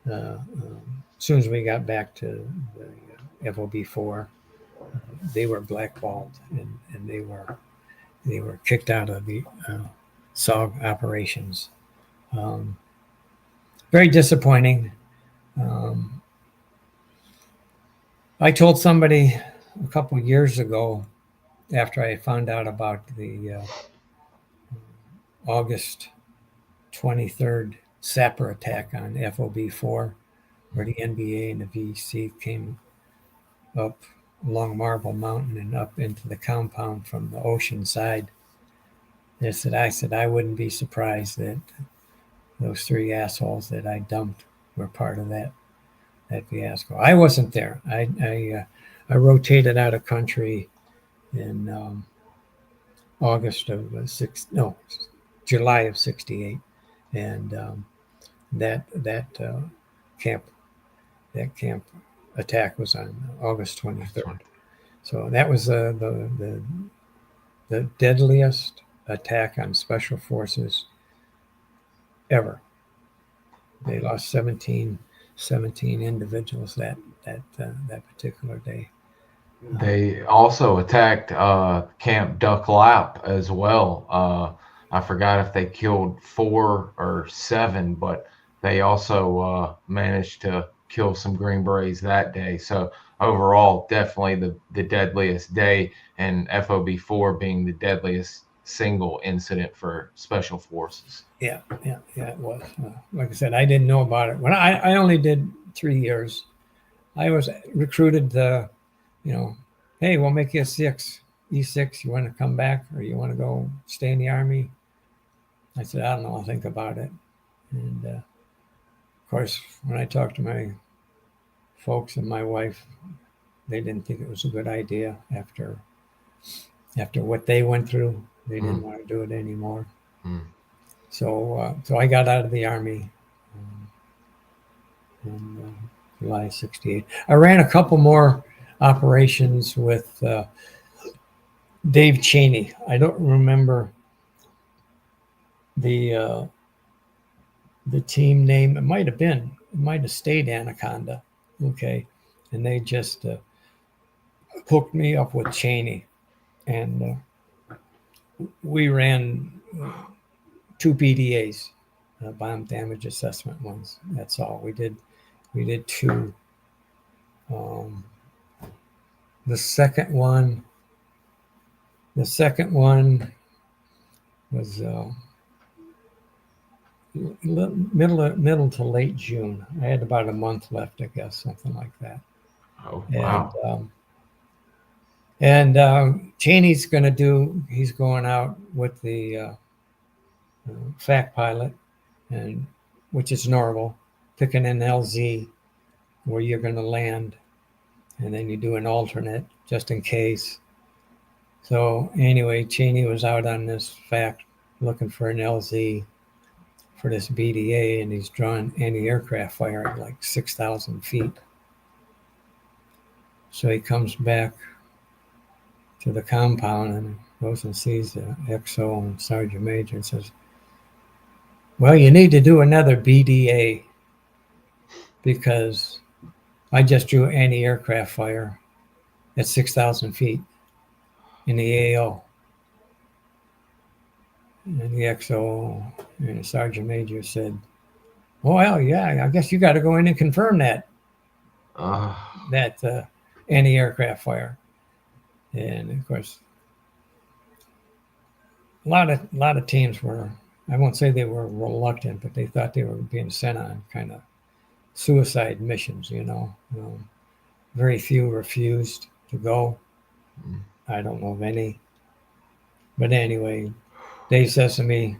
As soon as we got back to the FOB4, they were blackballed, and they were kicked out of the SOG operations. Very disappointing. I told somebody a couple years ago, after I found out about the August 23rd sapper attack on FOB4, where the NBA and the VC came up along Marble Mountain and up into the compound from the ocean side. I said I wouldn't be surprised that those three assholes that I dumped were part of that fiasco. I wasn't there. I rotated out of country in July of '68, and that camp attack was on August 23rd. So that was the deadliest attack on special forces ever. They lost 17 individuals that particular day. They also attacked Camp Duck Lap as well. I forgot if they killed 4 or 7, but they also managed to kill some Green Berets that day. So overall, definitely the deadliest day, and FOB4 being the deadliest single incident for special forces. Yeah, it was. Like I said, I didn't know about it. When I only did 3 years, I was recruited hey, we'll make you a E6. You want to come back, or you want to go stay in the Army? I said, I don't know. I'll think about it. And of course, when I talked to my folks and my wife, they didn't think it was a good idea after what they went through. They didn't want to do it anymore. So I got out of the Army in July '68. I ran a couple more operations with Dave Cheney. I don't remember the team name. It might have stayed Anaconda. Okay. And they just hooked me up with Cheney, and we ran 2 BDAs, bomb damage assessment ones. That's all we did. We did 2. The second one was middle to late June. I had about a month left, I guess, something like that. Oh, wow. And Cheney's he's going out with the FAC pilot, which is normal, picking an LZ where you're going to land, and then you do an alternate just in case. So anyway, Cheney was out on this FAC looking for an LZ for this BDA, and he's drawn anti-aircraft fire at like 6,000 feet. So he comes back to the compound and goes and sees the XO and Sergeant Major and says, well, you need to do another BDA because I just drew anti-aircraft fire at 6,000 feet in the AO. And the XO and the sergeant major said, well, yeah, I guess you got to go in and confirm that anti-aircraft fire. And of course, a lot of teams were, I won't say they were reluctant, but they thought they were being sent on kind of suicide missions, very few refused to go. I don't know of any. But anyway, Dave says to me,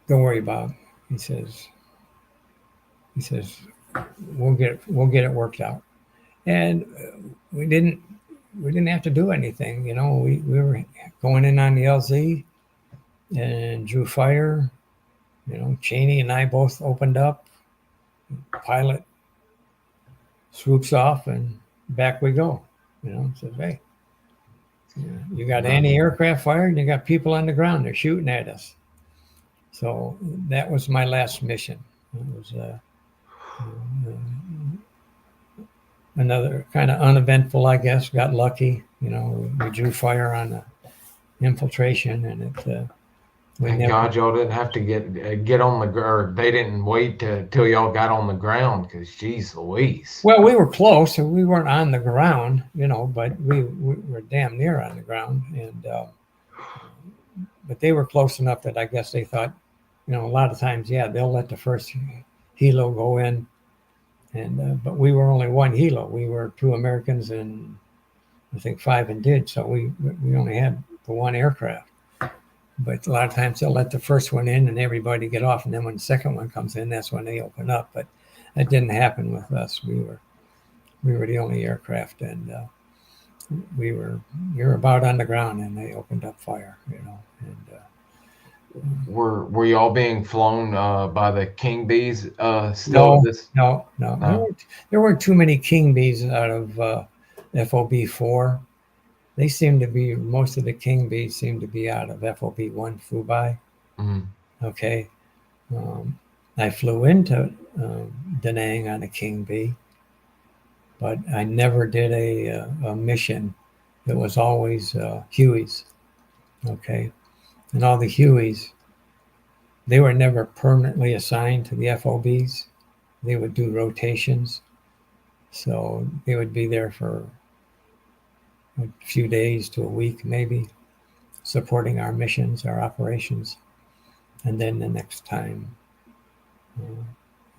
don't worry about it. He says, we'll get it worked out. And we didn't have to do anything. We were going in on the LZ and drew fire. Cheney and I both opened up. Pilot swoops off and back we go. Says, hey, you got anti-aircraft fire and you got people on the ground. They're shooting at us. So that was my last mission. It was another kind of uneventful, I guess. Got lucky. We drew fire on the infiltration, and it. Thank God y'all didn't have to get on the ground. They didn't wait till y'all got on the ground, because geez Louise. Well, we were close, and we weren't on the ground, but we were damn near on the ground, and but they were close enough that I guess they thought, a lot of times, they'll let the first helo go in, and but we were only one helo. We were 2 Americans and I think 5 Indians, so we only had the one aircraft. But a lot of times they'll let the first one in and everybody get off, and then when the second one comes in, that's when they open up. But that didn't happen with us. We were the only aircraft, and we were about on the ground, and they opened up fire. And were y'all being flown by the King Bees? No. There weren't too many King Bees out of FOB4. They seem to be, most of the King Bees seem to be out of FOB1 Fubai. Mm-hmm. Okay. I flew into Da Nang on a King Bee, but I never did a mission. It was always Hueys. Okay. And all the Hueys, they were never permanently assigned to the FOBs. They would do rotations. So they would be there for a few days to a week, maybe, supporting our missions, our operations. And then the next time,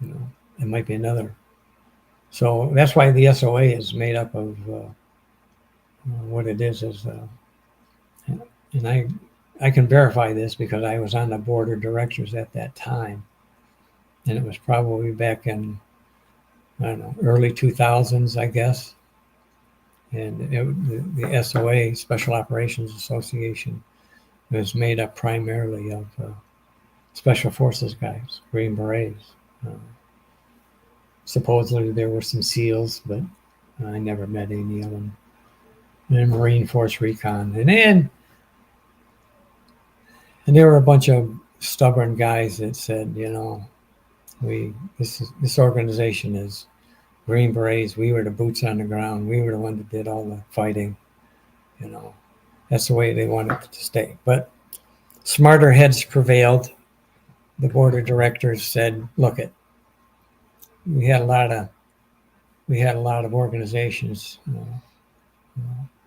it might be another. So that's why the SOA is made up of what it is. And I can verify this because I was on the board of directors at that time. And it was probably back in, early 2000s, I guess. And the SOA, Special Operations Association, was made up primarily of Special Forces guys, Green Berets. Supposedly there were some SEALs, but I never met any of them. And Marine Force Recon. And there were a bunch of stubborn guys that said, this organization is Green Berets. We were the boots on the ground. We were the one that did all the fighting. That's the way they wanted it to stay. But smarter heads prevailed. The board of directors said, "Look, we had a lot of organizations,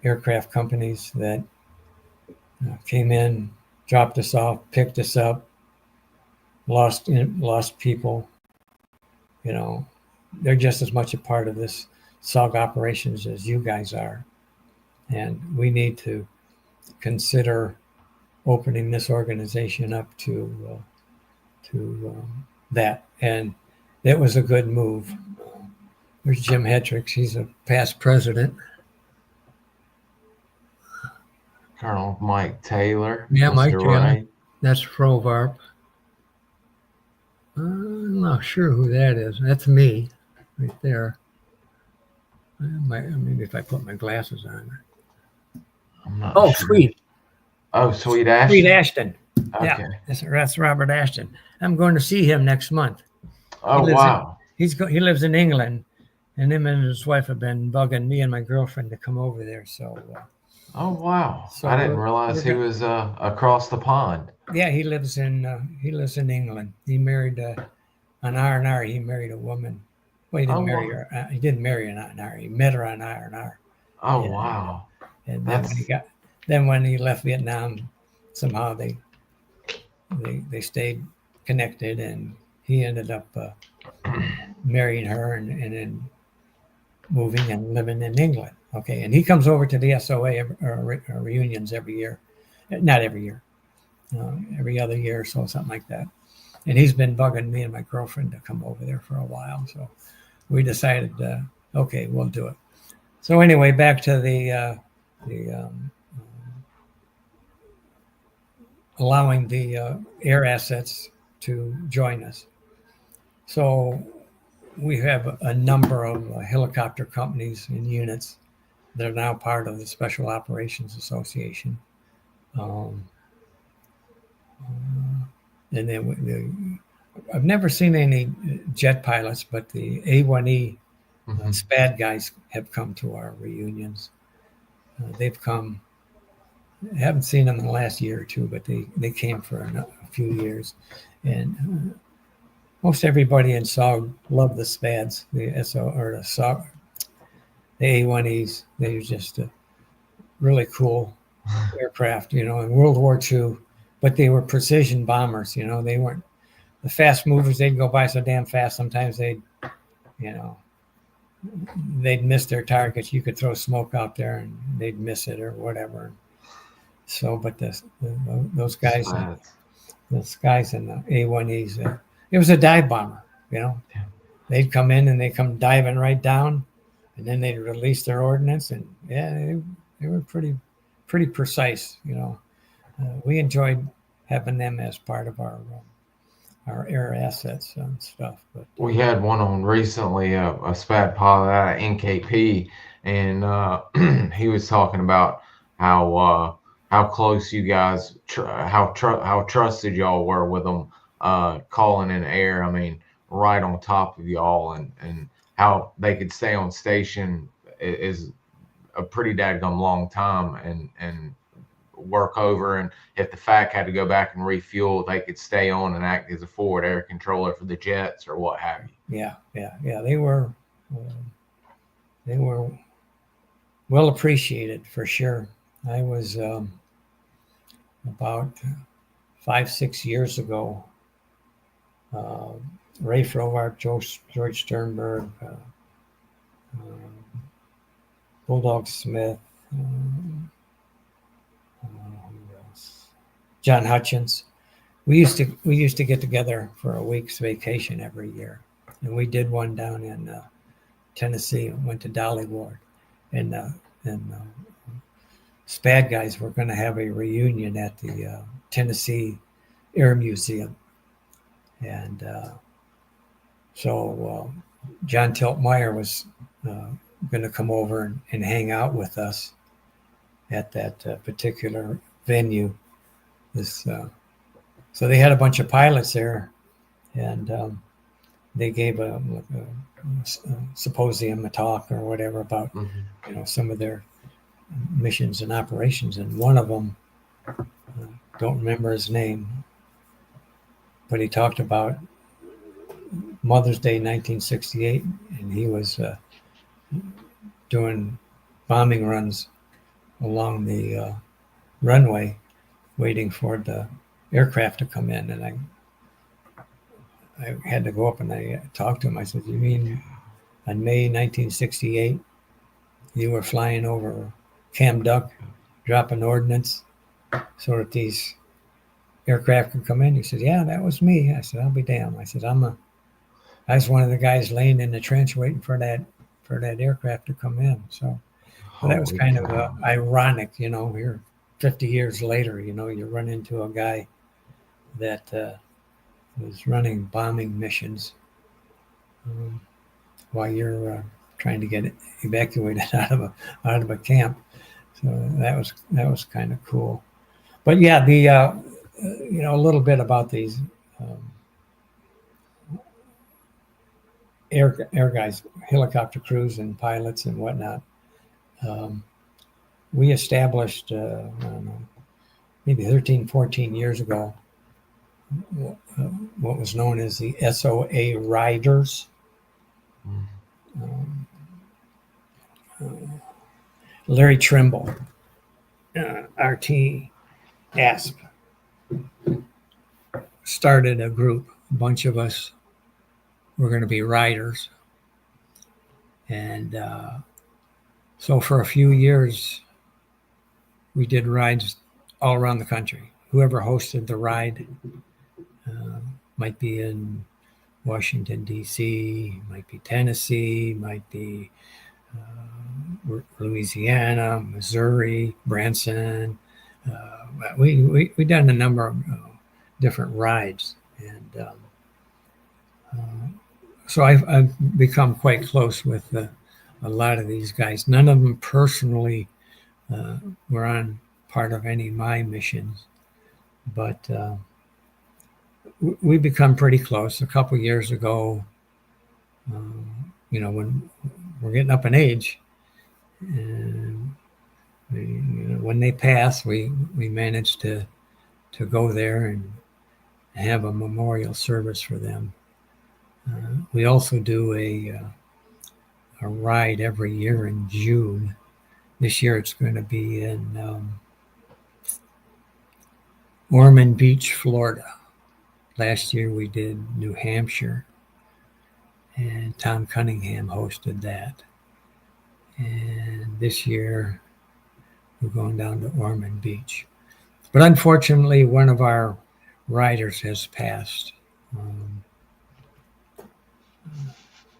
aircraft companies that came in, dropped us off, picked us up, lost people. They're just as much a part of this SOG operations as you guys are. And we need to consider opening this organization up to that." And it was a good move. There's Jim Hedricks. He's a past president. Colonel Mike Taylor. Yeah, Mr. Mike Taylor. Wright. That's FOB4. I'm not sure who that is. That's me right there. Maybe if I put my glasses on. I'm not Oh, sure. Sweet. Oh, Sweet Ashton. Sweet Ashton. Okay. Yeah, that's Robert Ashton. I'm going to see him next month. Oh, wow. He lives in England, and him and his wife have been bugging me and my girlfriend to come over there. So Oh wow! So I didn't realize he was across the pond. yeah, he lives in England. He married on R&R. He married a woman. Well, he Oh didn't marry wow! her. He didn't marry an R&R. He met her on R&R, Oh and wow! and That's then when he left Vietnam, somehow they stayed connected, and he ended up marrying her and then moving and living in England. Okay, and he comes over to the SOA reunions every year, not every year, every other year or so, something like that. And he's been bugging me and my girlfriend to come over there for a while, so we decided, okay, we'll do it. So anyway, back to the allowing the air assets to join us. So we have a number of helicopter companies and units that are now part of the Special Operations Association. Um, and then I've never seen any jet pilots, but the A1E SPAD guys have come to our reunions. They've come. I haven't seen them in the last year or two, but they came for a few years. And most everybody in SOG loved the SPADs, the SO or the SOG, the A1Es. They were just really cool aircraft, in World War II, but they were precision bombers. They weren't the fast movers. They'd go by so damn fast. Sometimes you know, they'd miss their targets. You could throw smoke out there and they'd miss it or whatever. So, but those guys, those guys in the A1Es, it was a dive bomber. They'd come in and they come diving right down, and then they'd release their ordnance, and yeah, they were pretty precise. We enjoyed having them as part of our air assets and stuff. But we had one on recently, a SPAD pilot out of NKP, and he was talking about how close you guys, how trusted y'all were with them calling in air. I mean, right on top of y'all, and how they could stay on station is a pretty dadgum long time, and work over, and if the FAC had to go back and refuel, they could stay on and act as a forward air controller for the jets or what have you. Yeah. They were well appreciated for sure. I was about 5-6 years ago. Ray Frovart, George Sternberg, Bulldog Smith, John Hutchins. We used to get together for a week's vacation every year, and we did one down in Tennessee and went to Dollywood, and SPAD guys were going to have a reunion at the Tennessee Air Museum, and so John Tiltmeyer was going to come over and hang out with us at that particular venue. So they had a bunch of pilots there, and they gave a symposium, a talk or whatever about some of their missions and operations. And one of them, don't remember his name, but he talked about Mother's Day 1968, and he was doing bombing runs along the runway, waiting for the aircraft to come in. And I had to go up and I talked to him. I said, "You mean on May 1968, you were flying over Cam Duck, dropping ordnance so that these aircraft could come in?" He said, "Yeah, that was me." I said, "I'll be damned." I said, I was one of the guys laying in the trench waiting for that aircraft to come in. So that was kind of ironic, here 50 years later, you run into a guy that was running bombing missions while you're trying to get evacuated out of a camp. So that was kind of cool. But yeah, the a little bit about these air guys, helicopter crews and pilots and whatnot. we established, I don't know, maybe 13, 14 years ago, what was known as the SOA Riders. Larry Trimble, RT ASP, started a group. A bunch of us were going to be riders. And so for a few years, we did rides all around the country. Whoever hosted the ride, might be in Washington, D.C., might be Tennessee, might be Louisiana, Missouri, Branson. We done a number of different rides. And so I've become quite close with a lot of these guys. None of them personally were on part of any of my missions, but we become pretty close. A couple years ago, when we're getting up in age, and when they pass, we managed to go there and have a memorial service for them. We also do a ride every year in June. This year it's going to be in Ormond Beach, Florida. Last year we did New Hampshire, and Tom Cunningham hosted that. And this year we're going down to Ormond Beach. But unfortunately, one of our riders has passed.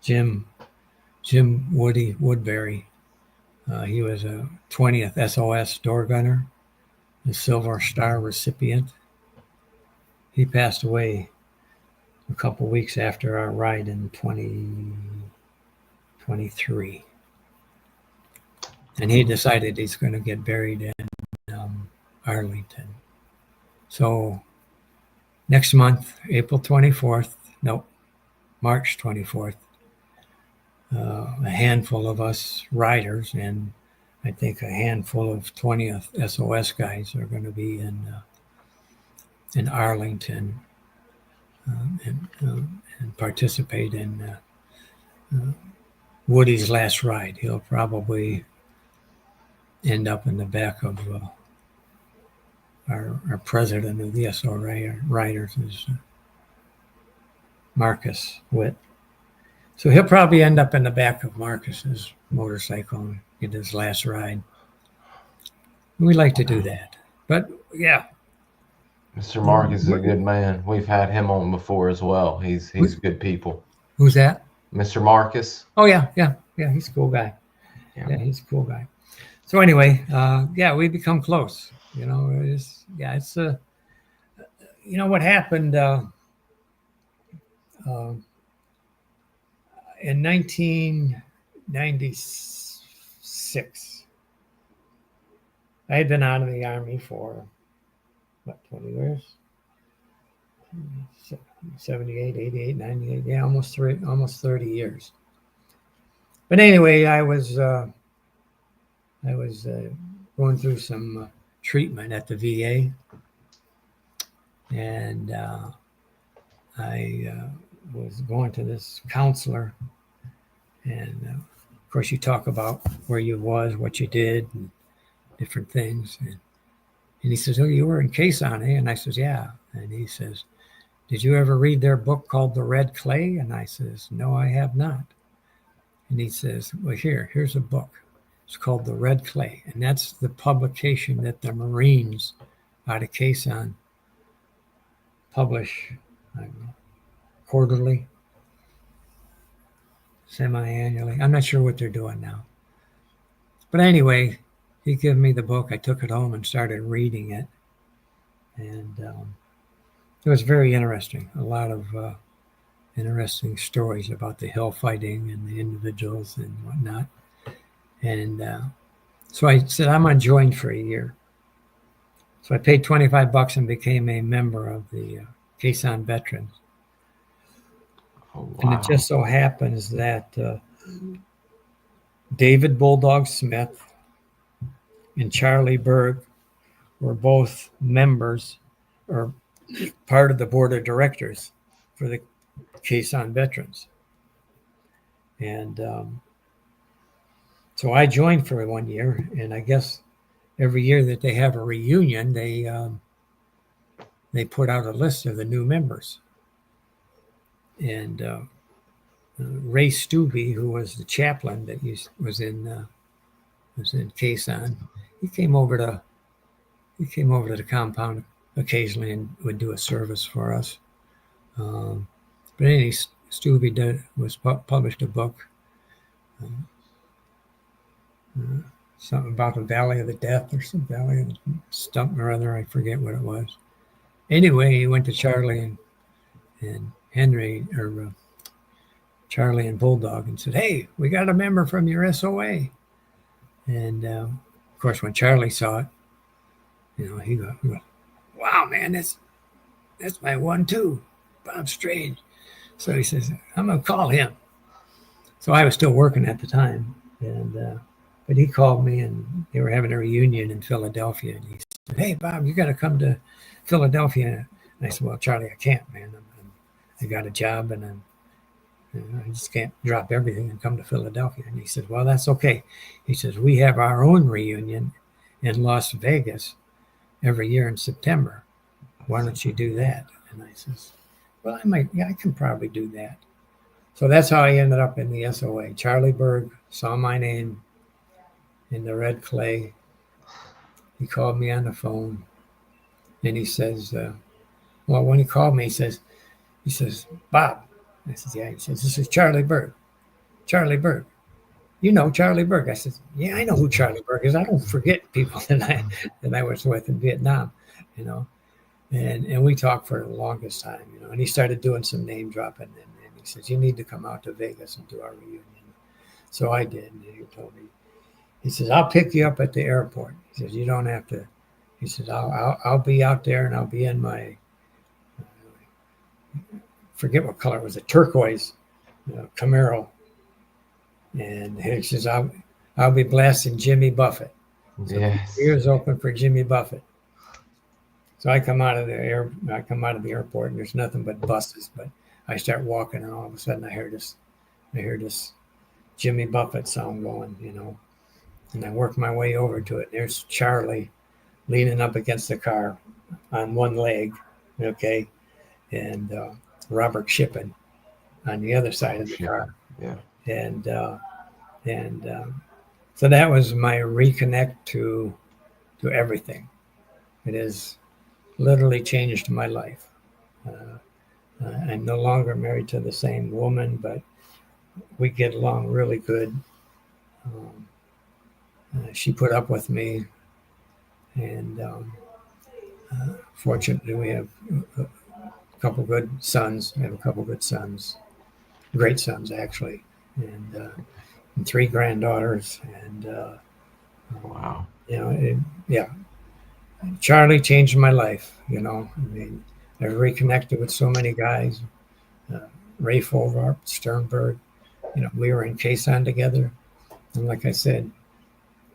Jim Woodbury. He was a 20th SOS door gunner, a Silver Star recipient. He passed away a couple weeks after our ride in 2023. And he decided he's going to get buried in Arlington. So next month, March 24th, a handful of us riders and I think a handful of 20th SOS guys are going to be in Arlington and participate in Woody's last ride. He'll probably end up in the back of our president of the SO Riders is Marcus Witt. So he'll probably end up in the back of Marcus's motorcycle and get his last ride. We like to do that. But yeah. Mr. Marcus is a good man. We've had him on before as well. He's good people. Who's that? Mr. Marcus. Oh yeah. He's a cool guy. Yeah, he's a cool guy. So anyway, we become close. It's what happened in 1996. I had been out of the Army for 20 years? 78, 88, 98, almost 30 years. But anyway, I was going through some treatment at the VA, and I was going to this counselor, and of course you talk about where you was, what you did, and different things. And he says, "Oh, you were in Quezon, eh?" And I says, "Yeah." And he says, "Did you ever read their book called The Red Clay?" And I says, "No, I have not." And he says, "Well, here's a book. It's called The Red Clay." And that's the publication that the Marines out of Quezon publish, I don't know, quarterly, semi-annually. I'm not sure what they're doing now. But anyway, he gave me the book. I took it home and started reading it. And it was very interesting. A lot of interesting stories about the hill fighting and the individuals and whatnot. And so I said, I'm going to join for a year. So I paid $25 and became a member of the Quezon Veterans. Oh, wow. And it just so happens that David Bulldog Smith and Charlie Berg were both members or part of the board of directors for the Quezon veterans. And so I joined for 1 year, and I guess every year that they have a reunion, they put out a list of the new members. And Ray Stubbe, who was the chaplain that was in Quezon, he came over to the compound occasionally and would do a service for us. But anyway, Stubbe published a book, something about the Valley of the Death or some Valley of the Stump or other. I forget what it was. Anyway, he went to Charlie and Henry, or Charlie and Bulldog, and said, "Hey, we got a member from your SOA." And of course, when Charlie saw it, he goes, "Wow, man, that's my one too, Bob Strange." So he says, "I'm gonna call him." So I was still working at the time, and but he called me, and they were having a reunion in Philadelphia, and he said, "Hey, Bob, you got to come to Philadelphia." And I said, "Well, Charlie, I can't, man. I got a job, and I just can't drop everything and come to Philadelphia." And he said, "Well, that's okay." He says, "We have our own reunion in Las Vegas every year in September. Why don't you do that?" And I says, "Well, I can probably do that." So that's how I ended up in the SOA. Charlie Berg saw my name in the red clay. He called me on the phone, and he says, well, when he called me, he says, "Bob." I said, "Yeah." He says, "This is Charlie Berg." "Charlie Berg. You know Charlie Berg?" I said, "Yeah, I know who Charlie Berg is. I don't forget people that I was with in Vietnam, And we talked for the longest time, And he started doing some name dropping, and he says, "You need to come out to Vegas and do our reunion." So I did, and he told me, he says, "I'll pick you up at the airport." He says, "You don't have to." He says, I'll be out there, and I'll be in my, forget what color it was, a turquoise Camaro. And he says, I'll be blasting Jimmy Buffett. So Yes. ears open for Jimmy Buffett. So I come out of the airport, and there's nothing but buses. But I start walking, and all of a sudden I hear this Jimmy Buffett song going, And I work my way over to it. There's Charlie leaning up against the car on one leg, okay, and Robert Shippen on the other side of the car. Yeah. And so that was my reconnect to everything. It has literally changed my life. I'm no longer married to the same woman, but we get along really good. She put up with me, and fortunately, we have a couple good sons. I have a couple good sons, great sons actually, and 3 granddaughters. And Wow. Charlie changed my life. I reconnected with so many guys. Ray Folvarp, Sternberg. We were in Quezon together, and like I said,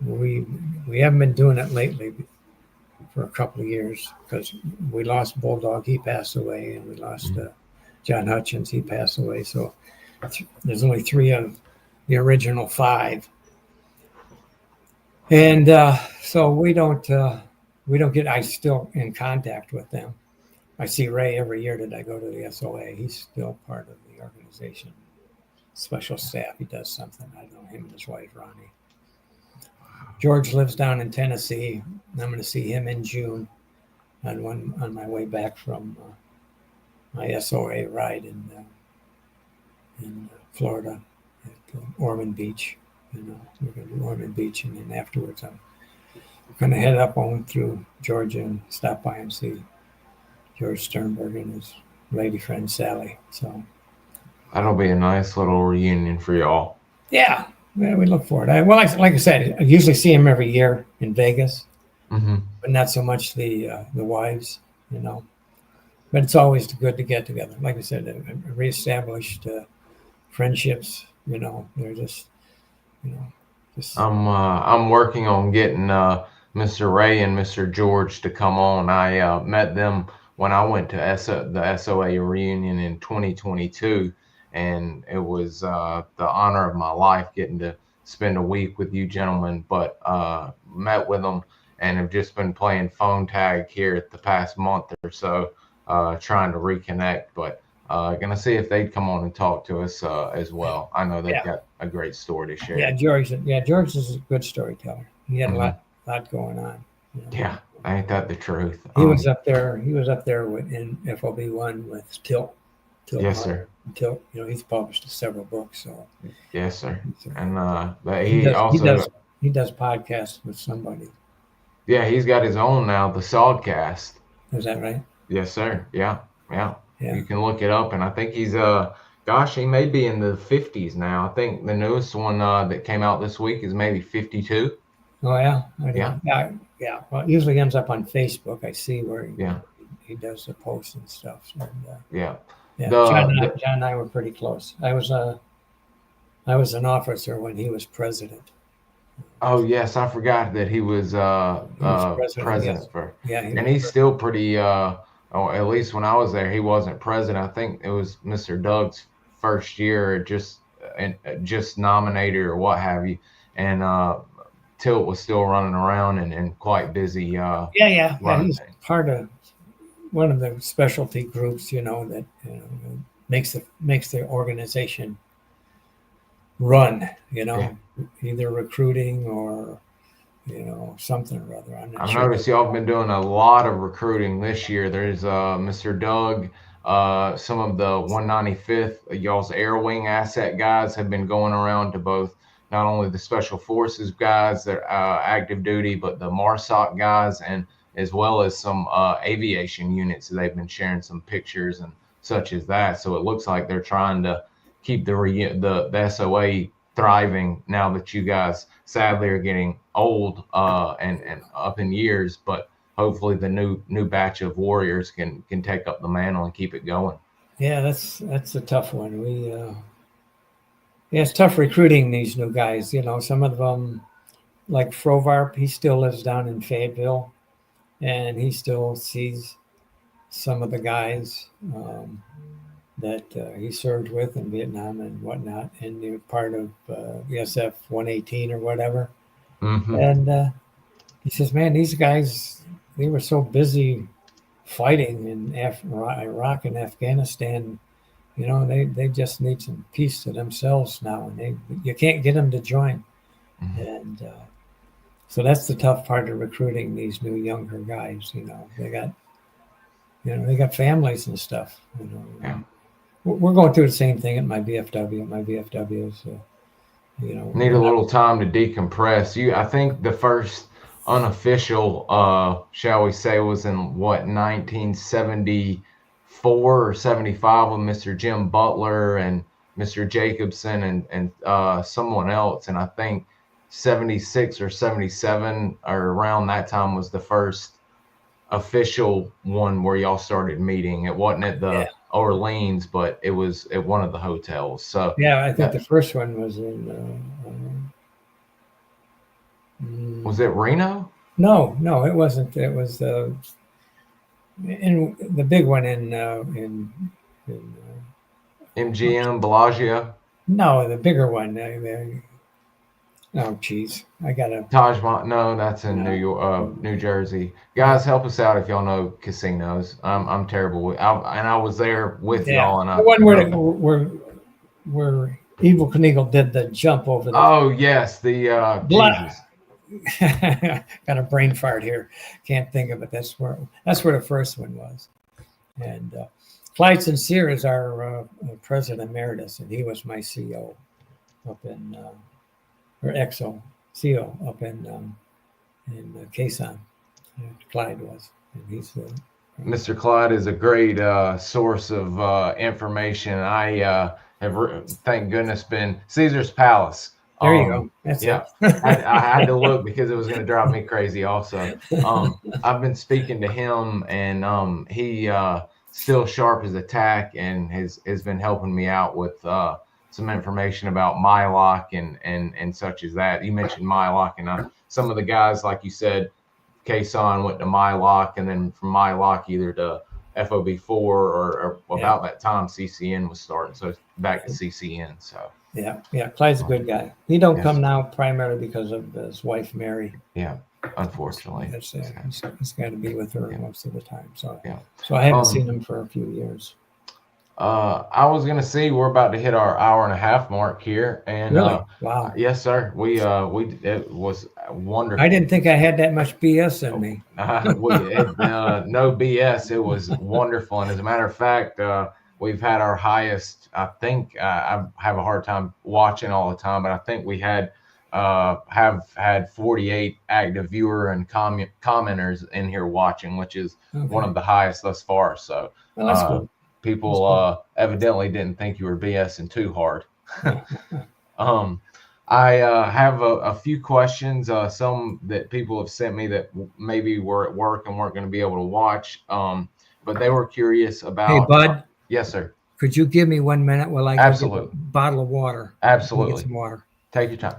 we haven't been doing it lately for a couple of years because we lost Bulldog. He passed away, and we lost John Hutchins. He passed away. So there's only 3 of the original 5, and so we don't get. I still in contact with them. I see Ray every year that I go to the SOA. He's still part of the organization, special staff. He does something. I know him and his wife Ronnie. George lives down in Tennessee. I'm going to see him in June on my way back from my SOA ride in Florida at Ormond Beach. We're going to do Ormond Beach, and then afterwards I'm going to head up on through Georgia and stop by and see George Sternberg and his lady friend Sally. So that'll be a nice little reunion for y'all. Yeah, we look forward. Like I said, I usually see him every year in Vegas, but not so much the wives, But it's always good to get together. Like I said, reestablished friendships. They're just, I'm working on getting Mr. Ray and Mr. George to come on. I met them when I went to the SOA reunion in 2022, and it was the honor of my life getting to spend a week with you gentlemen. But met with them and have just been playing phone tag here the past month or so, trying to reconnect. But gonna see if they'd come on and talk to us as well. I know they've got a great story to share. Yeah, George is a good storyteller. He had a lot going on. You know? Yeah, ain't that the truth? He was up there. He was up there in FOB1 with Tilt. Yes, sir. Tilt. You know, he's published several books. So. Yes, sir. And he does podcasts with somebody. Yeah, he's got his own now, the SOGcast. Is that right? Yes, sir. Yeah. You can look it up, and I think he's he may be in the 50s now. I think the newest one that came out this week is maybe 52. Oh yeah. Yeah. Well, it usually ends up on Facebook. I see where he does the posts and stuff. And, yeah. John and I were pretty close. I was an officer when he was president. Oh yes, I forgot that he was president for. Yeah, and he's still pretty. At least when I was there, he wasn't president. I think it was Mr. Doug's first year, just nominated or what have you, and Tilt was still running around and quite busy. He's part of one of the specialty groups, that makes the organization run. Either recruiting or something or other. I've noticed y'all have been doing a lot of recruiting this year. There's Mr. Doug, some of the 195th, y'all's Air Wing asset guys have been going around to both not only the Special Forces guys that are active duty, but the MARSOC guys, and as well as some aviation units. They've been sharing some pictures and such as that. So it looks like they're trying to keep the SOA thriving now that you guys sadly are getting old and up in years, but hopefully the new batch of warriors can take up the mantle and keep it going. Yeah, that's a tough one. It's tough recruiting these new guys. Some of them, like Frovarp, he still lives down in Fayetteville, and he still sees some of the guys that he served with in Vietnam and whatnot, and they're part of SF 118 or whatever. Mm-hmm. And he says, man, these guys, they were so busy fighting in Iraq and Afghanistan, they just need some peace to themselves now, and you can't get them to join. Mm-hmm. And so that's the tough part of recruiting these new younger guys. They got families and stuff. Yeah. We're going through the same thing at my VFW. My VFW is, need a little time to decompress. I think the first unofficial, shall we say, was in 1974 or 75 with Mr. Jim Butler and Mr. Jacobson and someone else. And I think 76 or 77 or around that time was the first official one where y'all started meeting. It wasn't at the Orleans, but it was at one of the hotels. So I think the first one was in was it Reno? No, it wasn't. It was in the big one in MGM Bellagio. No, the bigger one. Oh, geez, I gotta. Taj Mahal. No, that's in New York, New Jersey. Guys, help us out if y'all know casinos. I'm terrible. I was there with y'all. And the one where Evel Knievel did the jump over. Oh yes, the Jesus. Got a brain fart here. Can't think of it. That's where the first one was. And Clyde Sincere is our president emeritus, and he was my CO up in. Or EXO, CO up in Quezon. Clyde was, and he's Mr. Clyde is a great source of information. I have, thank goodness, been Caesar's Palace. There you go. That's it. I had to look because it was going to drive me crazy. Also, I've been speaking to him, and he still sharp as a tack, and has been helping me out with some information about MyLock and such as that. You mentioned MyLock, and some of the guys, like you said, Kason went to MyLock, and then from MyLock either to FOB4 or about that time CCN was starting. So back to CCN. So yeah, Clyde's a good guy. He don't come now primarily because of his wife Mary. Yeah, unfortunately, he's got to be with her most of the time. So so I haven't seen him for a few years. I was gonna see we're about to hit our hour-and-a-half mark here, and really? Wow. Yes, sir. It was wonderful. I didn't think I had that much BS in me. No BS. It was wonderful, and as a matter of fact, we've had our highest. I think I have a hard time watching all the time, but I think we have had 48 active viewer and commenters in here watching, which is one of the highest thus far. So that's good. People evidently didn't think you were BSing too hard. I have a few questions, some that people have sent me that maybe were at work and weren't going to be able to watch, but they were curious about. Hey, Bud. Yes, sir. Could you give me 1 minute while I get a bottle of water? Absolutely. Get some water. Take your time.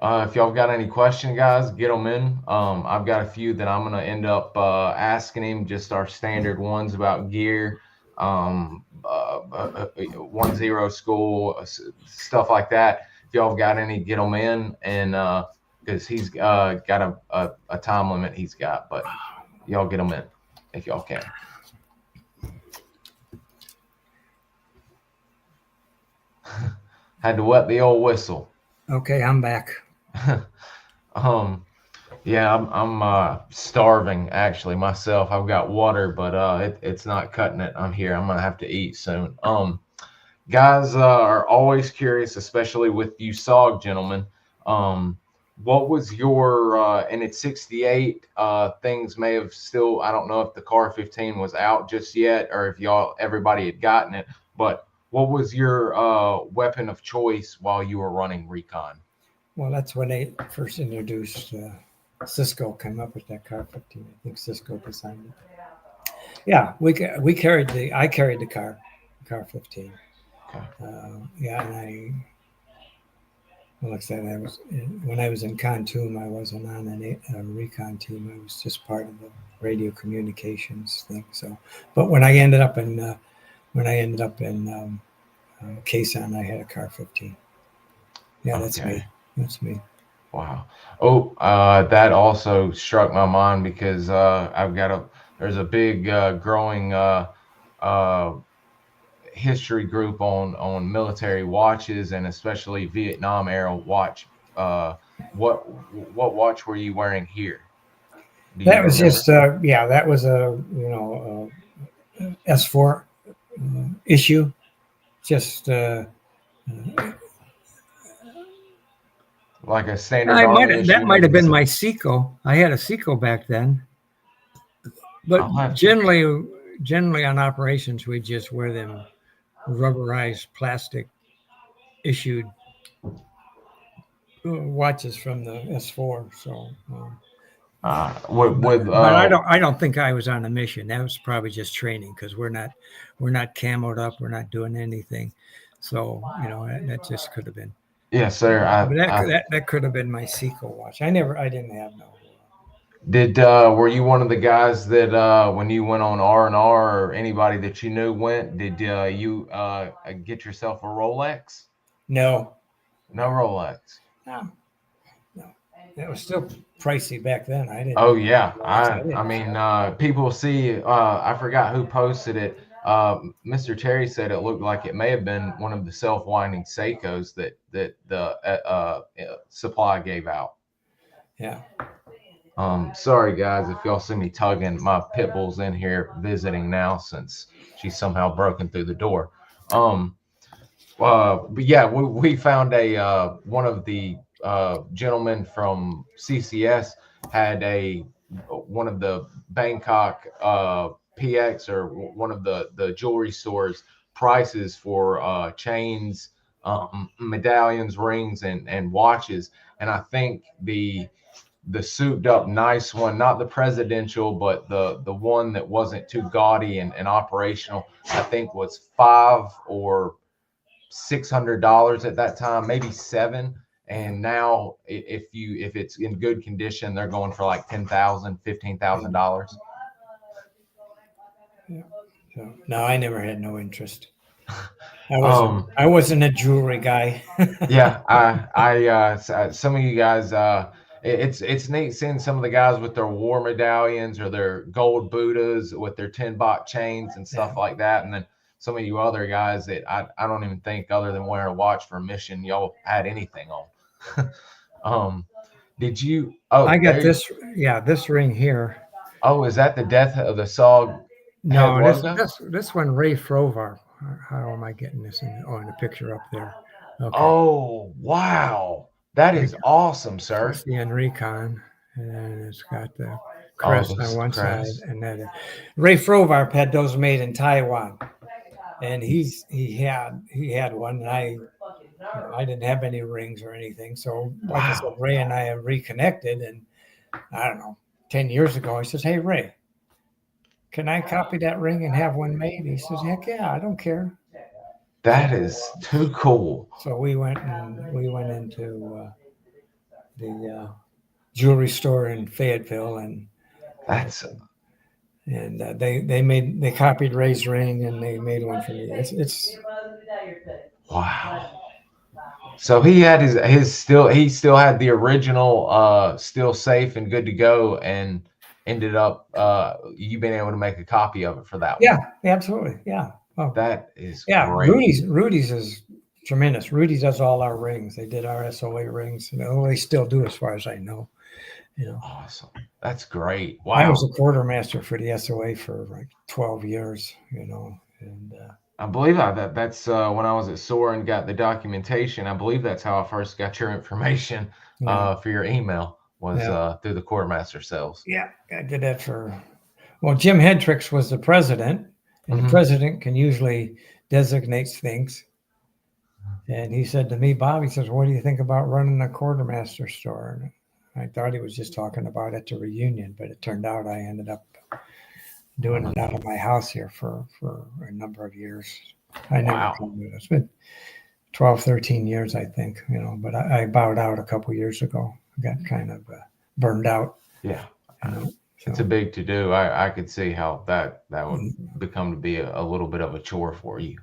If y'all got any questions, guys, get them in. I've got a few that I'm going to end up asking him, just our standard ones about gear, 1-0 school, stuff like that. If y'all got any, get them in, and because he's got a time limit he's got, but y'all get them in if y'all can. Had to wet the old whistle. Okay, I'm back. Yeah, I'm starving actually myself. I've got water, but it's not cutting it. I'm here. I'm gonna have to eat soon. Guys are always curious, especially with you SOG gentlemen. What was your and it's 68, things may have still, I don't know if the Car 15 was out just yet or if everybody had gotten it, but what was your weapon of choice while you were running Recon? Well, that's when they first introduced Cisco came up with that Car 15. I think Cisco designed it. Yeah, I carried the Car 15. Okay. And like I said, when I was in Contoum, I wasn't on a Recon team. I was just part of the radio communications thing. So, but when I ended up in Kason, I had a Car 15. Yeah, that's me. That's me. Wow. Oh, that also struck my mind because there's a big growing history group on military watches and especially Vietnam era watch. What watch were you wearing here? That was just that was a S4 issue, just like a standard. That might have been my Seiko. I had a Seiko back then, but generally on operations we just wear them rubberized plastic issued watches from the S4. So, but I don't think I was on a mission. That was probably just training because we're not camoed up. We're not doing anything. So that just could have been. Yes, sir. That could have been my Seiko watch. I didn't have no. Were you one of the guys that when you went on R&R or anybody that you knew went, did you get yourself a Rolex? No. No Rolex. No. It was still pricey back then. I didn't. Oh yeah. I mean, people see. I forgot who posted it. Mr. Terry said it looked like it may have been one of the self-winding Seikos that the supply gave out. Yeah. Sorry guys if y'all see me tugging. My pit bull's in here visiting now since she's somehow broken through the door. But yeah, we found one of the gentlemen from CCS had one of the Bangkok PX or one of the jewelry stores prices for chains, medallions, rings, and watches. And I think the souped up nice one, not the presidential, but the one that wasn't too gaudy and operational, I think was $500 or $600 at that time, maybe $700. And now if it's in good condition, they're going for like $10,000, $15,000. Yeah. So, no, I never had no interest. I wasn't a jewelry guy. Yeah, some of you guys, it's neat seeing some of the guys with their war medallions or their gold Buddhas with their 10-baht chains and stuff like that. And then some of you other guys that I don't even think, other than wearing a watch for a mission, y'all had anything on. Did you? Oh, I got this. Yeah, this ring here. Oh, is that the death of the SOG? No, this one, Ray Frovar. How am I getting this in the picture up there? Okay. Oh, wow. That is awesome, sir. It's the Recon, and it's got the crest on one side, and then Ray Frovar had those made in Taiwan, and he had one, and I didn't have any rings or anything, so like I said, Ray and I have reconnected, and I don't know, 10 years ago, he says, "Hey, Ray, can I copy that ring and have one made?" He says, "Heck yeah, I don't care." That is too cool. So we went into the jewelry store in Fayetteville, and they copied Ray's ring and they made one for me. It's wow. So he had he still had the original still safe and good to go, and ended up you being able to make a copy of it for that one. Yeah, absolutely. Yeah. Oh, that is great. Rudy's is tremendous. Rudy does all our rings. They did our SOA rings. They still do, as far as I know. Awesome. That's great. Wow. I was a quartermaster for the SOA for like 12 years. And I believe that's when I was at SOAR and got the documentation. I believe that's how I first got your information for your email was through the quartermaster cells. Yeah, I did that well, Jim Hendricks was the president. And the president can usually designate things. And he said to me, Bob, he says, "What do you think about running a quartermaster store?" And I thought he was just talking about at the reunion, but it turned out I ended up doing it out of my house here for a number of years. I never it's been 12, 13 years, I think, but I bowed out a couple years ago. I got kind of burned out. Yeah. It's a big to do. I could see how that would become to be a little bit of a chore for you.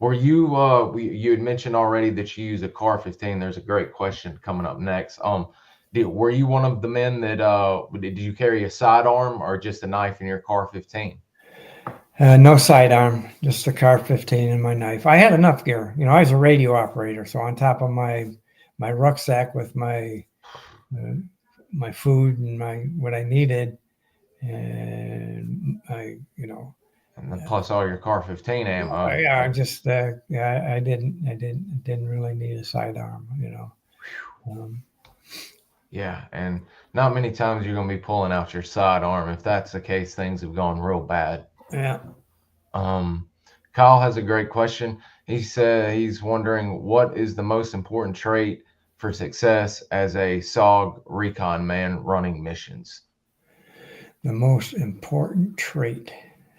Were you had mentioned already that you use a CAR 15? There's a great question coming up next. Were you one of the men that did you carry a sidearm or just a knife in your CAR 15? No sidearm, just a CAR 15 and my knife. I had enough gear. I was a radio operator, so on top of my rucksack with my food and what I needed, and and then plus all your CAR 15 ammo. I just I didn't really need a sidearm, Yeah, and not many times you're going to be pulling out your sidearm. If that's the case, things have gone real bad. Yeah. Kyle has a great question. He said he's wondering, what is the most important trait for success as a SOG recon man running missions? The most important trait.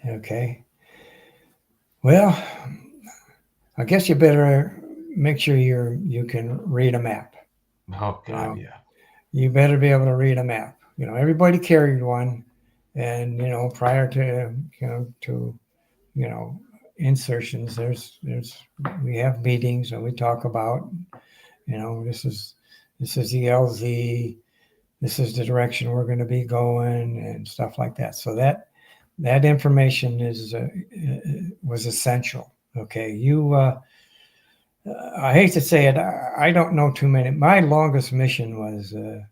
Okay. Well, I guess you better make sure you can read a map. Oh God, yeah. You better be able to read a map. Everybody carried one, and prior to insertions, we have meetings and we talk about, this is the LZ, this is the direction we're going to be going, and stuff like that. So that information was essential. Okay, I hate to say it, I don't know too many. My longest mission was a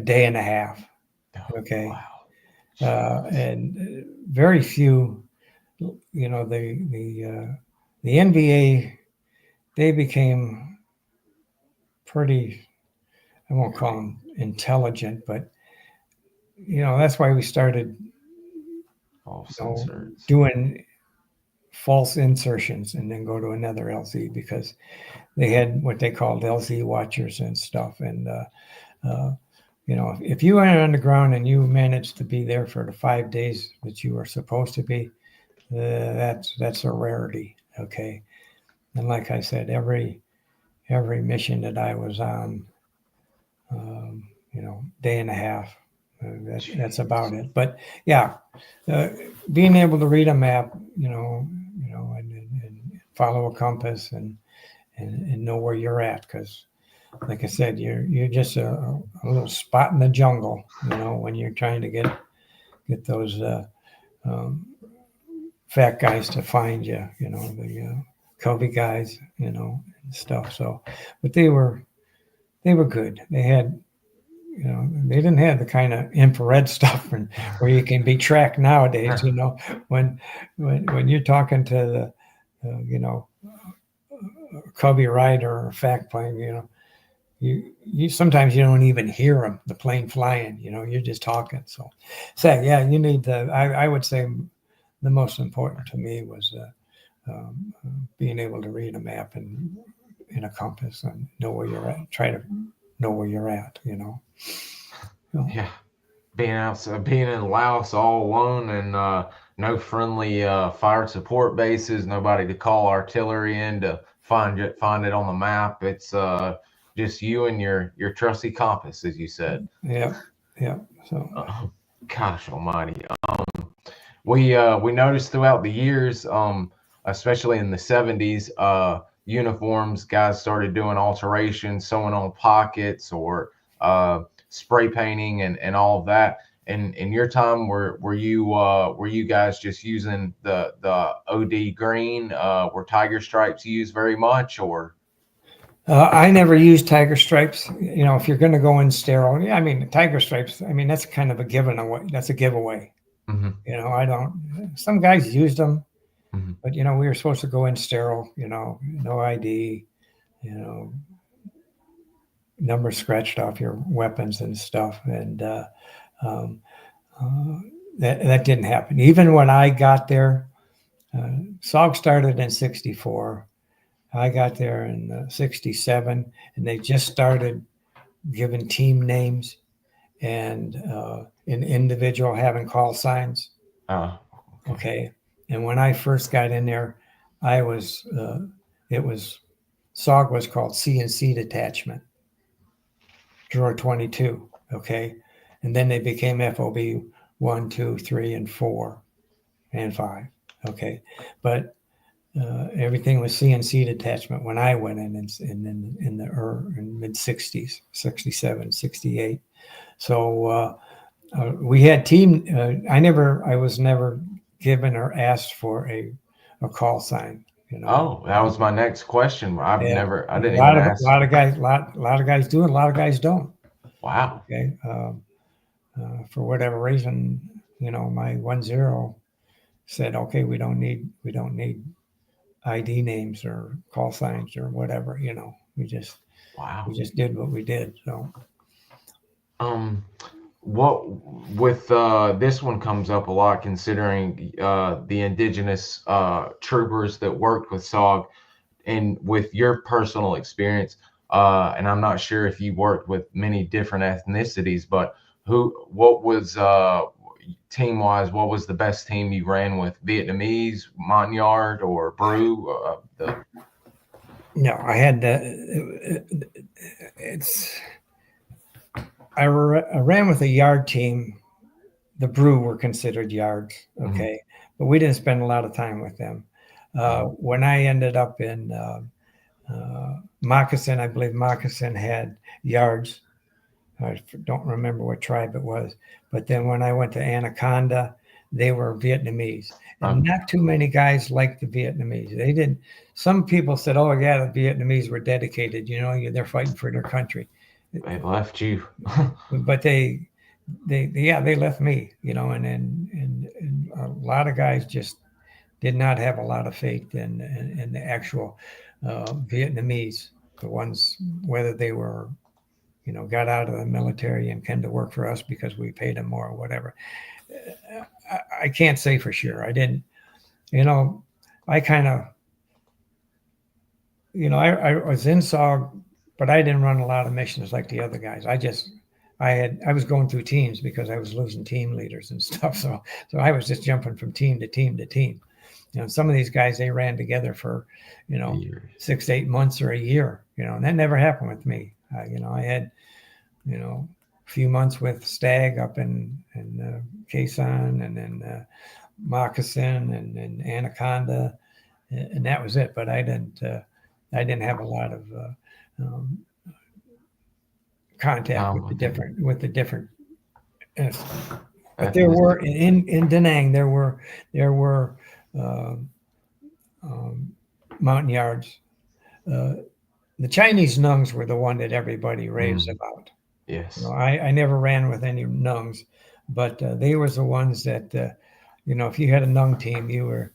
day and a half. Okay. Wow. And very few, the NVA, they became pretty, I won't call them intelligent, but that's why we started doing false insertions and then go to another LZ, because they had what they called LZ watchers and stuff. And, if you went underground and you managed to be there for the 5 days that you were supposed to be, that's a rarity. Okay. And like I said, every mission that I was on, day and a half, that's about it. But yeah, being able to read a map, and follow a compass and know where you're at, because like I said, you're just a little spot in the jungle, when you're trying to get those fat guys to find you, the Covey guys, and stuff. So, but they were good. They had, they didn't have the kind of infrared stuff where you can be tracked nowadays. When you're talking to the, Covey rider or fact plane, you sometimes you don't even hear them, the plane flying. You're just talking. So yeah, you need the. I would say the most important to me was being able to read a map and in a compass and know where you're at. Try to know where you're at. Yeah, being in Laos all alone, and no friendly fire support bases, nobody to call artillery in to find it on the map. It's just you and your trusty compass, as you said. Yeah. So gosh almighty. We noticed throughout the years, especially in the 70s, uniforms, guys started doing alterations, sewing on pockets, or spray painting and all of that. And in your time, were you guys just using the OD green? Were tiger stripes used very much, or? I never used tiger stripes. If you're going to go in sterile, yeah, I mean, tiger stripes, I mean, that's kind of a giveaway. That's a giveaway. Mm-hmm. I don't, some guys used them, Mm-hmm. but, we were supposed to go in sterile, no ID, number scratched off your weapons and stuff. And that didn't happen. Even when I got there, SOG started in 64. I got there in 67, and they just started giving team names and an individual having call signs. Okay. And when I first got in there, SOG was called CNC detachment, drawer 22. Okay. And then they became FOB 1, 2, 3, and 4, and 5. Okay. But everything was CNC detachment when I went in the mid 60s, 67, 68. So we had team. I was never given or asked for a call sign. Oh, that was my next question. I didn't even ask. A lot of guys do it. A lot of guys don't. Wow. Okay. For whatever reason, my 10 said, okay, we don't need ID names or call signs or whatever. We just did what we did. So. What with this one comes up a lot, considering the indigenous troopers that worked with SOG, and with your personal experience, and I'm not sure if you worked with many different ethnicities, but what was team wise, what was the best team you ran with? Vietnamese, Montagnard, or Brew? No, I had I ran with a yard team. The Brew were considered yards, okay, mm-hmm. But we didn't spend a lot of time with them. When I ended up in Moccasin, I believe Moccasin had yards. I don't remember what tribe it was, but then when I went to Anaconda, they were Vietnamese, and not too many guys liked the Vietnamese. They didn't. Some people said, "Oh yeah, the Vietnamese were dedicated. They're fighting for their country." They left you, but they left me. And a lot of guys just did not have a lot of faith in the actual Vietnamese, the ones, whether they were, got out of the military and came to work for us because we paid them more or whatever. I can't say for sure. I didn't, I kind of, I was in SOG, but I didn't run a lot of missions like the other guys. I was going through teams because I was losing team leaders and stuff. So I was just jumping from team to team to team. Some of these guys, they ran together for, Years. 6 to 8 months or a year, and that never happened with me. I had, a few months with STAG up in Quezon, and then Moccasin, and then Anaconda, and that was it. But I didn't have a lot of contact with the different. But there were in Da Nang, there were mountain yards. The Chinese Nungs were the one that everybody raves about. Yes. I never ran with any Nungs, but they were the ones that if you had a Nung team, you were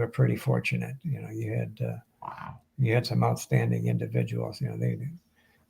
pretty fortunate. You had some outstanding individuals.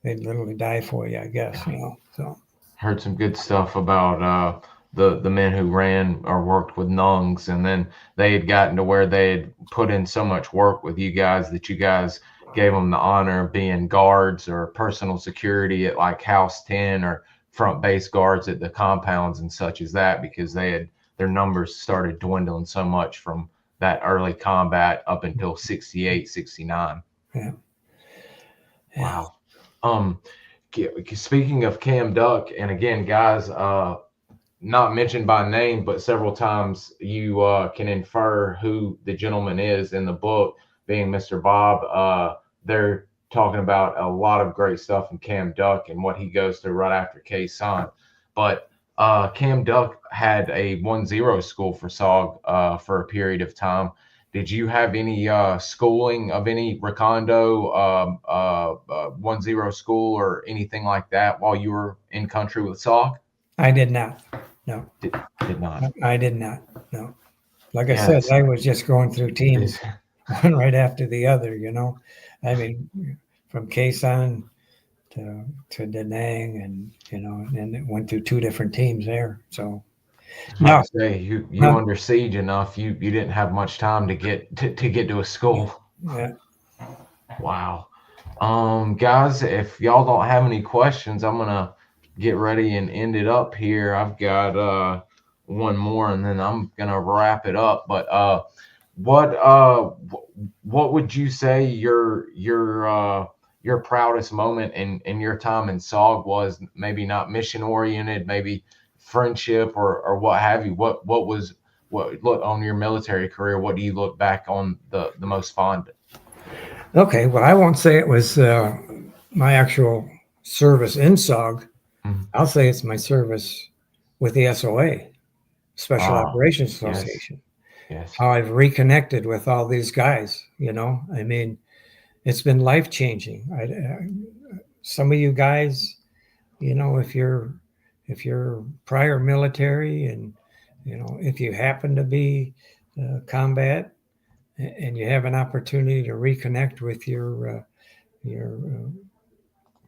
They'd literally die for you, I guess. So heard some good stuff about the men who ran or worked with Nungs, and then they had gotten to where they had put in so much work with you guys that you guys gave them the honor of being guards or personal security at like House 10 or front base guards at the compounds and such as that, because their numbers started dwindling so much from that early combat up until 68, 69. Yeah. Wow. Speaking of Cam Duck, and again, guys, not mentioned by name, but several times you can infer who the gentleman is in the book, being Mr. Bob. They're talking about a lot of great stuff in Cam Duck and what he goes through right after Quezon. But Cam Duck had a 1-0 school for SOG for a period of time. Did you have any schooling of any Recondo 1-0 school or anything like that while you were in country with SOG? I did not. No. Did not. I did not. No. Like I said, I was just going through teams, one right after the other. I mean, from Quezon to Da Nang, and and it went through 2 different teams there. So. No, say you under siege enough. You didn't have much time to get to a school. Yeah. Wow. Guys, if y'all don't have any questions, I'm gonna get ready and end it up here. I've got one more, and then I'm gonna wrap it up. But what would you say your proudest moment in your time in SOG was? Maybe not mission oriented, maybe friendship or what have you. What look on your military career, what do you look back on the most fond? Okay, well, I won't say it was my actual service in SOG. Mm-hmm. I'll say it's my service with the SOA, Special Operations Association. Yes. How I've reconnected with all these guys. I mean, it's been life-changing. Some of you guys, if you're prior military, and if you happen to be combat, and you have an opportunity to reconnect with your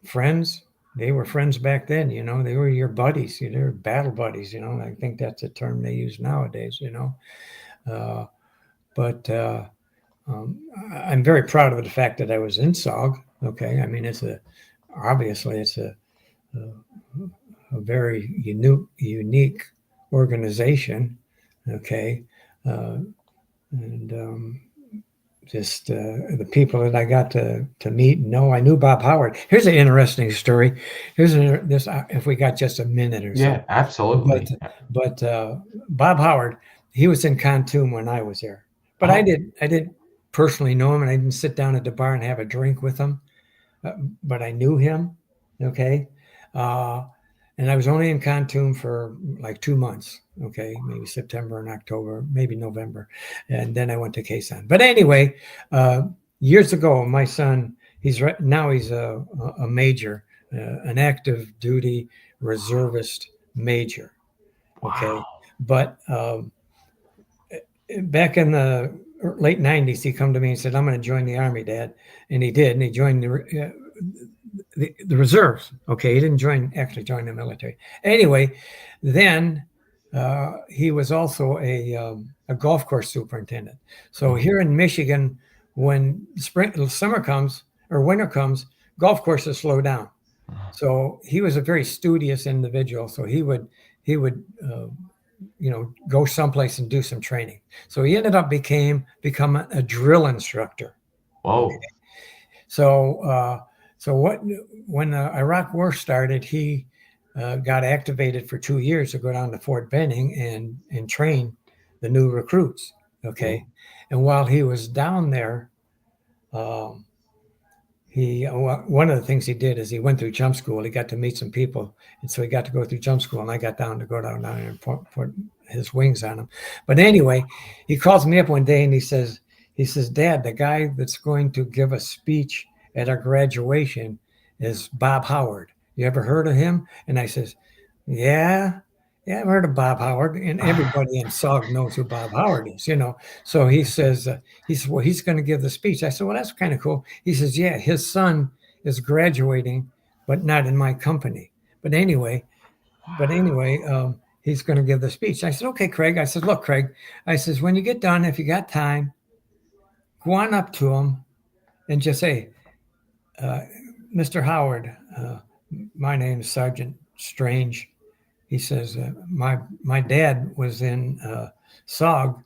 friends, they were friends back then. They were your buddies. They were battle buddies. I think that's a term they use nowadays. But I'm very proud of the fact that I was in SOG. Okay, I mean it's a very unique organization. Okay, and just the people that I got to meet and know. I knew Bob Howard. Here's an interesting story. If we got just a minute or so. Yeah, absolutely. But Bob Howard, he was in Khartoum when I was there. But I didn't personally know him, and I didn't sit down at the bar and have a drink with him. But I knew him. Okay. And I was only in Khartoum for like 2 months, okay, maybe September and October, maybe November. And then I went to Quezon. But anyway, years ago, my son, he's a major, an active duty reservist major, okay? Wow. But back in the late 90s, he come to me and said, I'm going to join the Army, Dad. And he did, and he joined the reserves. Okay, he didn't actually join the military. Anyway, then he was also a golf course superintendent. So here in Michigan, when summer comes or winter comes, golf courses slow down. So he was a very studious individual. So he would go someplace and do some training. So he ended up becoming a drill instructor. Whoa. Okay. So when the Iraq War started, he got activated for 2 years to go down to Fort Benning and train the new recruits. Okay. And while he was down there, one of the things he did is he went through jump school. He got to meet some people, and so he got to go through jump school. And I got down there and put his wings on him. But anyway, he calls me up one day and he says, "Dad, the guy that's going to give a speech at our graduation is Bob Howard. You ever heard of him?" And I says, "Yeah, I've heard of Bob Howard." And everybody in SOG knows who Bob Howard is, So he says, well, he's going to give the speech. I said, well, that's kind of cool. He says, yeah, his son is graduating, but not in my company. But anyway, he's going to give the speech. I said, okay, Craig. I said, look, Craig, I says, when you get done, if you got time, go on up to him and just say, Mr. Howard, my name is Sergeant Strange. He says, my dad was in SOG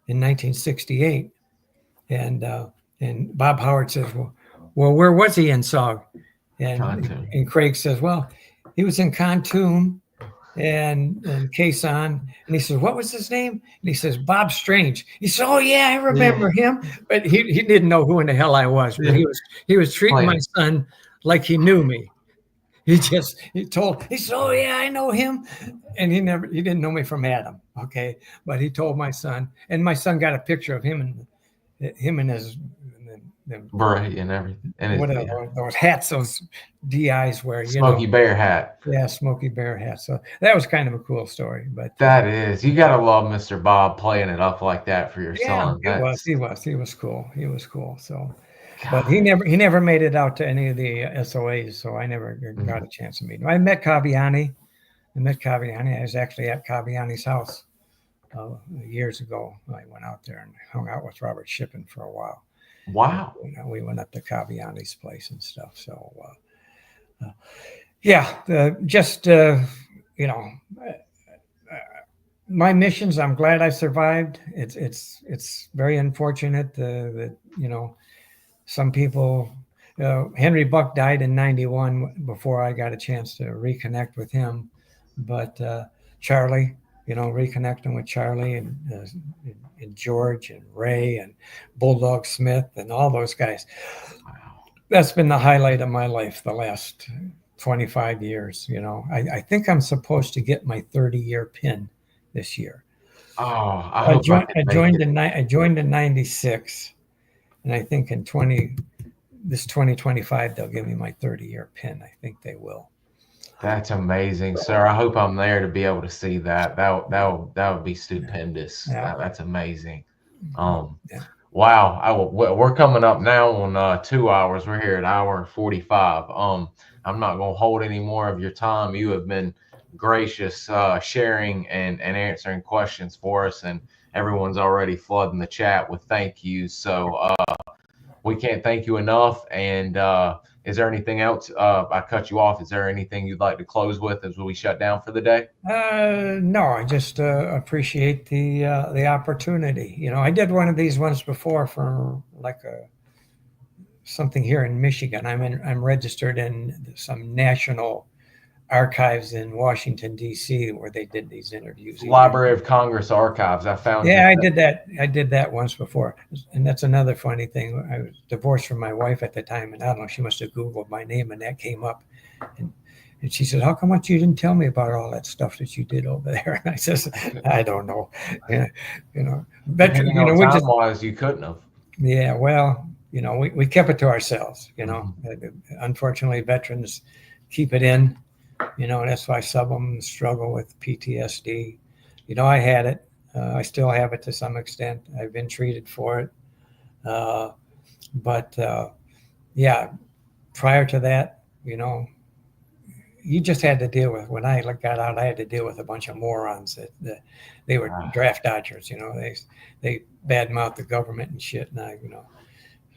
in 1968. And Bob Howard says, well, where was he in SOG? And Craig says, well, he was in Khartoum and Quezon. And he says, what was his name? And he says, Bob Strange. He said, oh, yeah, I remember him. But he didn't know who in the hell I was. But he was treating my son like he knew me. He said, oh yeah, I know him. And he didn't know me from Adam. Okay. But he told my son, and my son got a picture of him and his beret and everything. And whatever, those hats, those DIs wear. Smokey Bear hat. Yeah, Smokey Bear hat. So that was kind of a cool story. But that is, you got to love Mr. Bob playing it up like that for your son. He was cool. He was cool. So. But he never made it out to any of the SOAs, so I never got a chance to meet him. I met Kaviani. I was actually at Kaviani's house years ago. I went out there and hung out with Robert Shippen for a while. Wow. We went up to Kaviani's place and stuff. So, my missions, I'm glad I survived. It's very unfortunate that some people, Henry Buck died in 91 before I got a chance to reconnect with him. But Charlie, reconnecting with Charlie and George and Ray and Bulldog Smith and all those guys. That's been the highlight of my life the last 25 years. I think I'm supposed to get my 30-year pin this year. Oh, I joined in 96. And I think in 2025, they'll give me my 30-year pin. I think they will. That's amazing, sir. I hope I'm there to be able to see that. That would be stupendous. Yeah. That's amazing. Wow. We're coming up now on 2 hours. We're here at hour 45. I'm not going to hold any more of your time. You have been gracious sharing and answering questions for us, and everyone's already flooding the chat with thank yous. So we can't thank you enough. And is there anything else? I cut you off. Is there anything you'd like to close with as we shut down for the day? No, I just appreciate the opportunity. I did one of these once before for something here in Michigan. I'm registered in some national archives in Washington, D.C., where they did these interviews. Library of Congress archives. I found. Yeah, I did that. I did that once before. And that's another funny thing. I was divorced from my wife at the time, and I don't know, she must have Googled my name, and that came up. And she said, how come you didn't tell me about all that stuff that you did over there? And I says, I don't know. Time-wise, you couldn't have. Yeah, well, we kept it to ourselves, Unfortunately, veterans keep it in. That's why some of them struggle with PTSD. I had it. I still have it to some extent. I've been treated for it. But prior to that, you just had to deal with, when I got out, I had to deal with a bunch of morons that they were draft dodgers. They badmouth the government and shit, and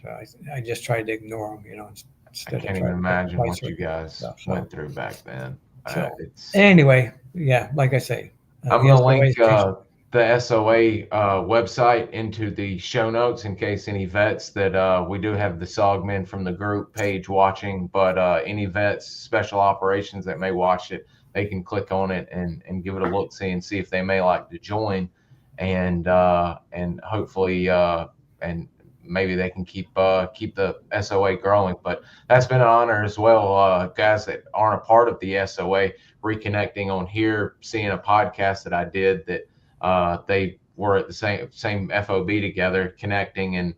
so I just tried to ignore them. I Instead of can't even trying to pick imagine fights what you with them and guys stuff. went through back then. So It's anyway, yeah, like I say, I'm the gonna SOA link is just, the SOA website into the show notes in case any vets that we do have the SOG men from the group page watching, but any vets, special operations that may watch it, they can click on it and give it a look, see if they may like to join, and hopefully and maybe they can keep the SOA growing. But that's been an honor as well, guys that aren't a part of the SOA, reconnecting on here, seeing a podcast that I did that they were at the same FOB together, connecting, and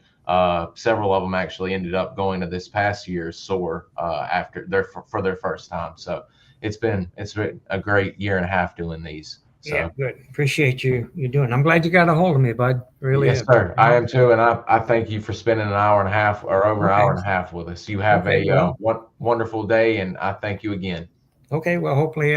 several of them actually ended up going to this past year's SOAR after for their first time. So it's been a great year and a half doing these. So. Yeah, good. Appreciate you doing. I'm glad you got a hold of me, bud. Really Yes, is. sir. I am too, and I thank you for spending an hour and a half or over an hour and a half with us. You have Okay, well, wonderful day, and I thank you again. okay, well, hopefully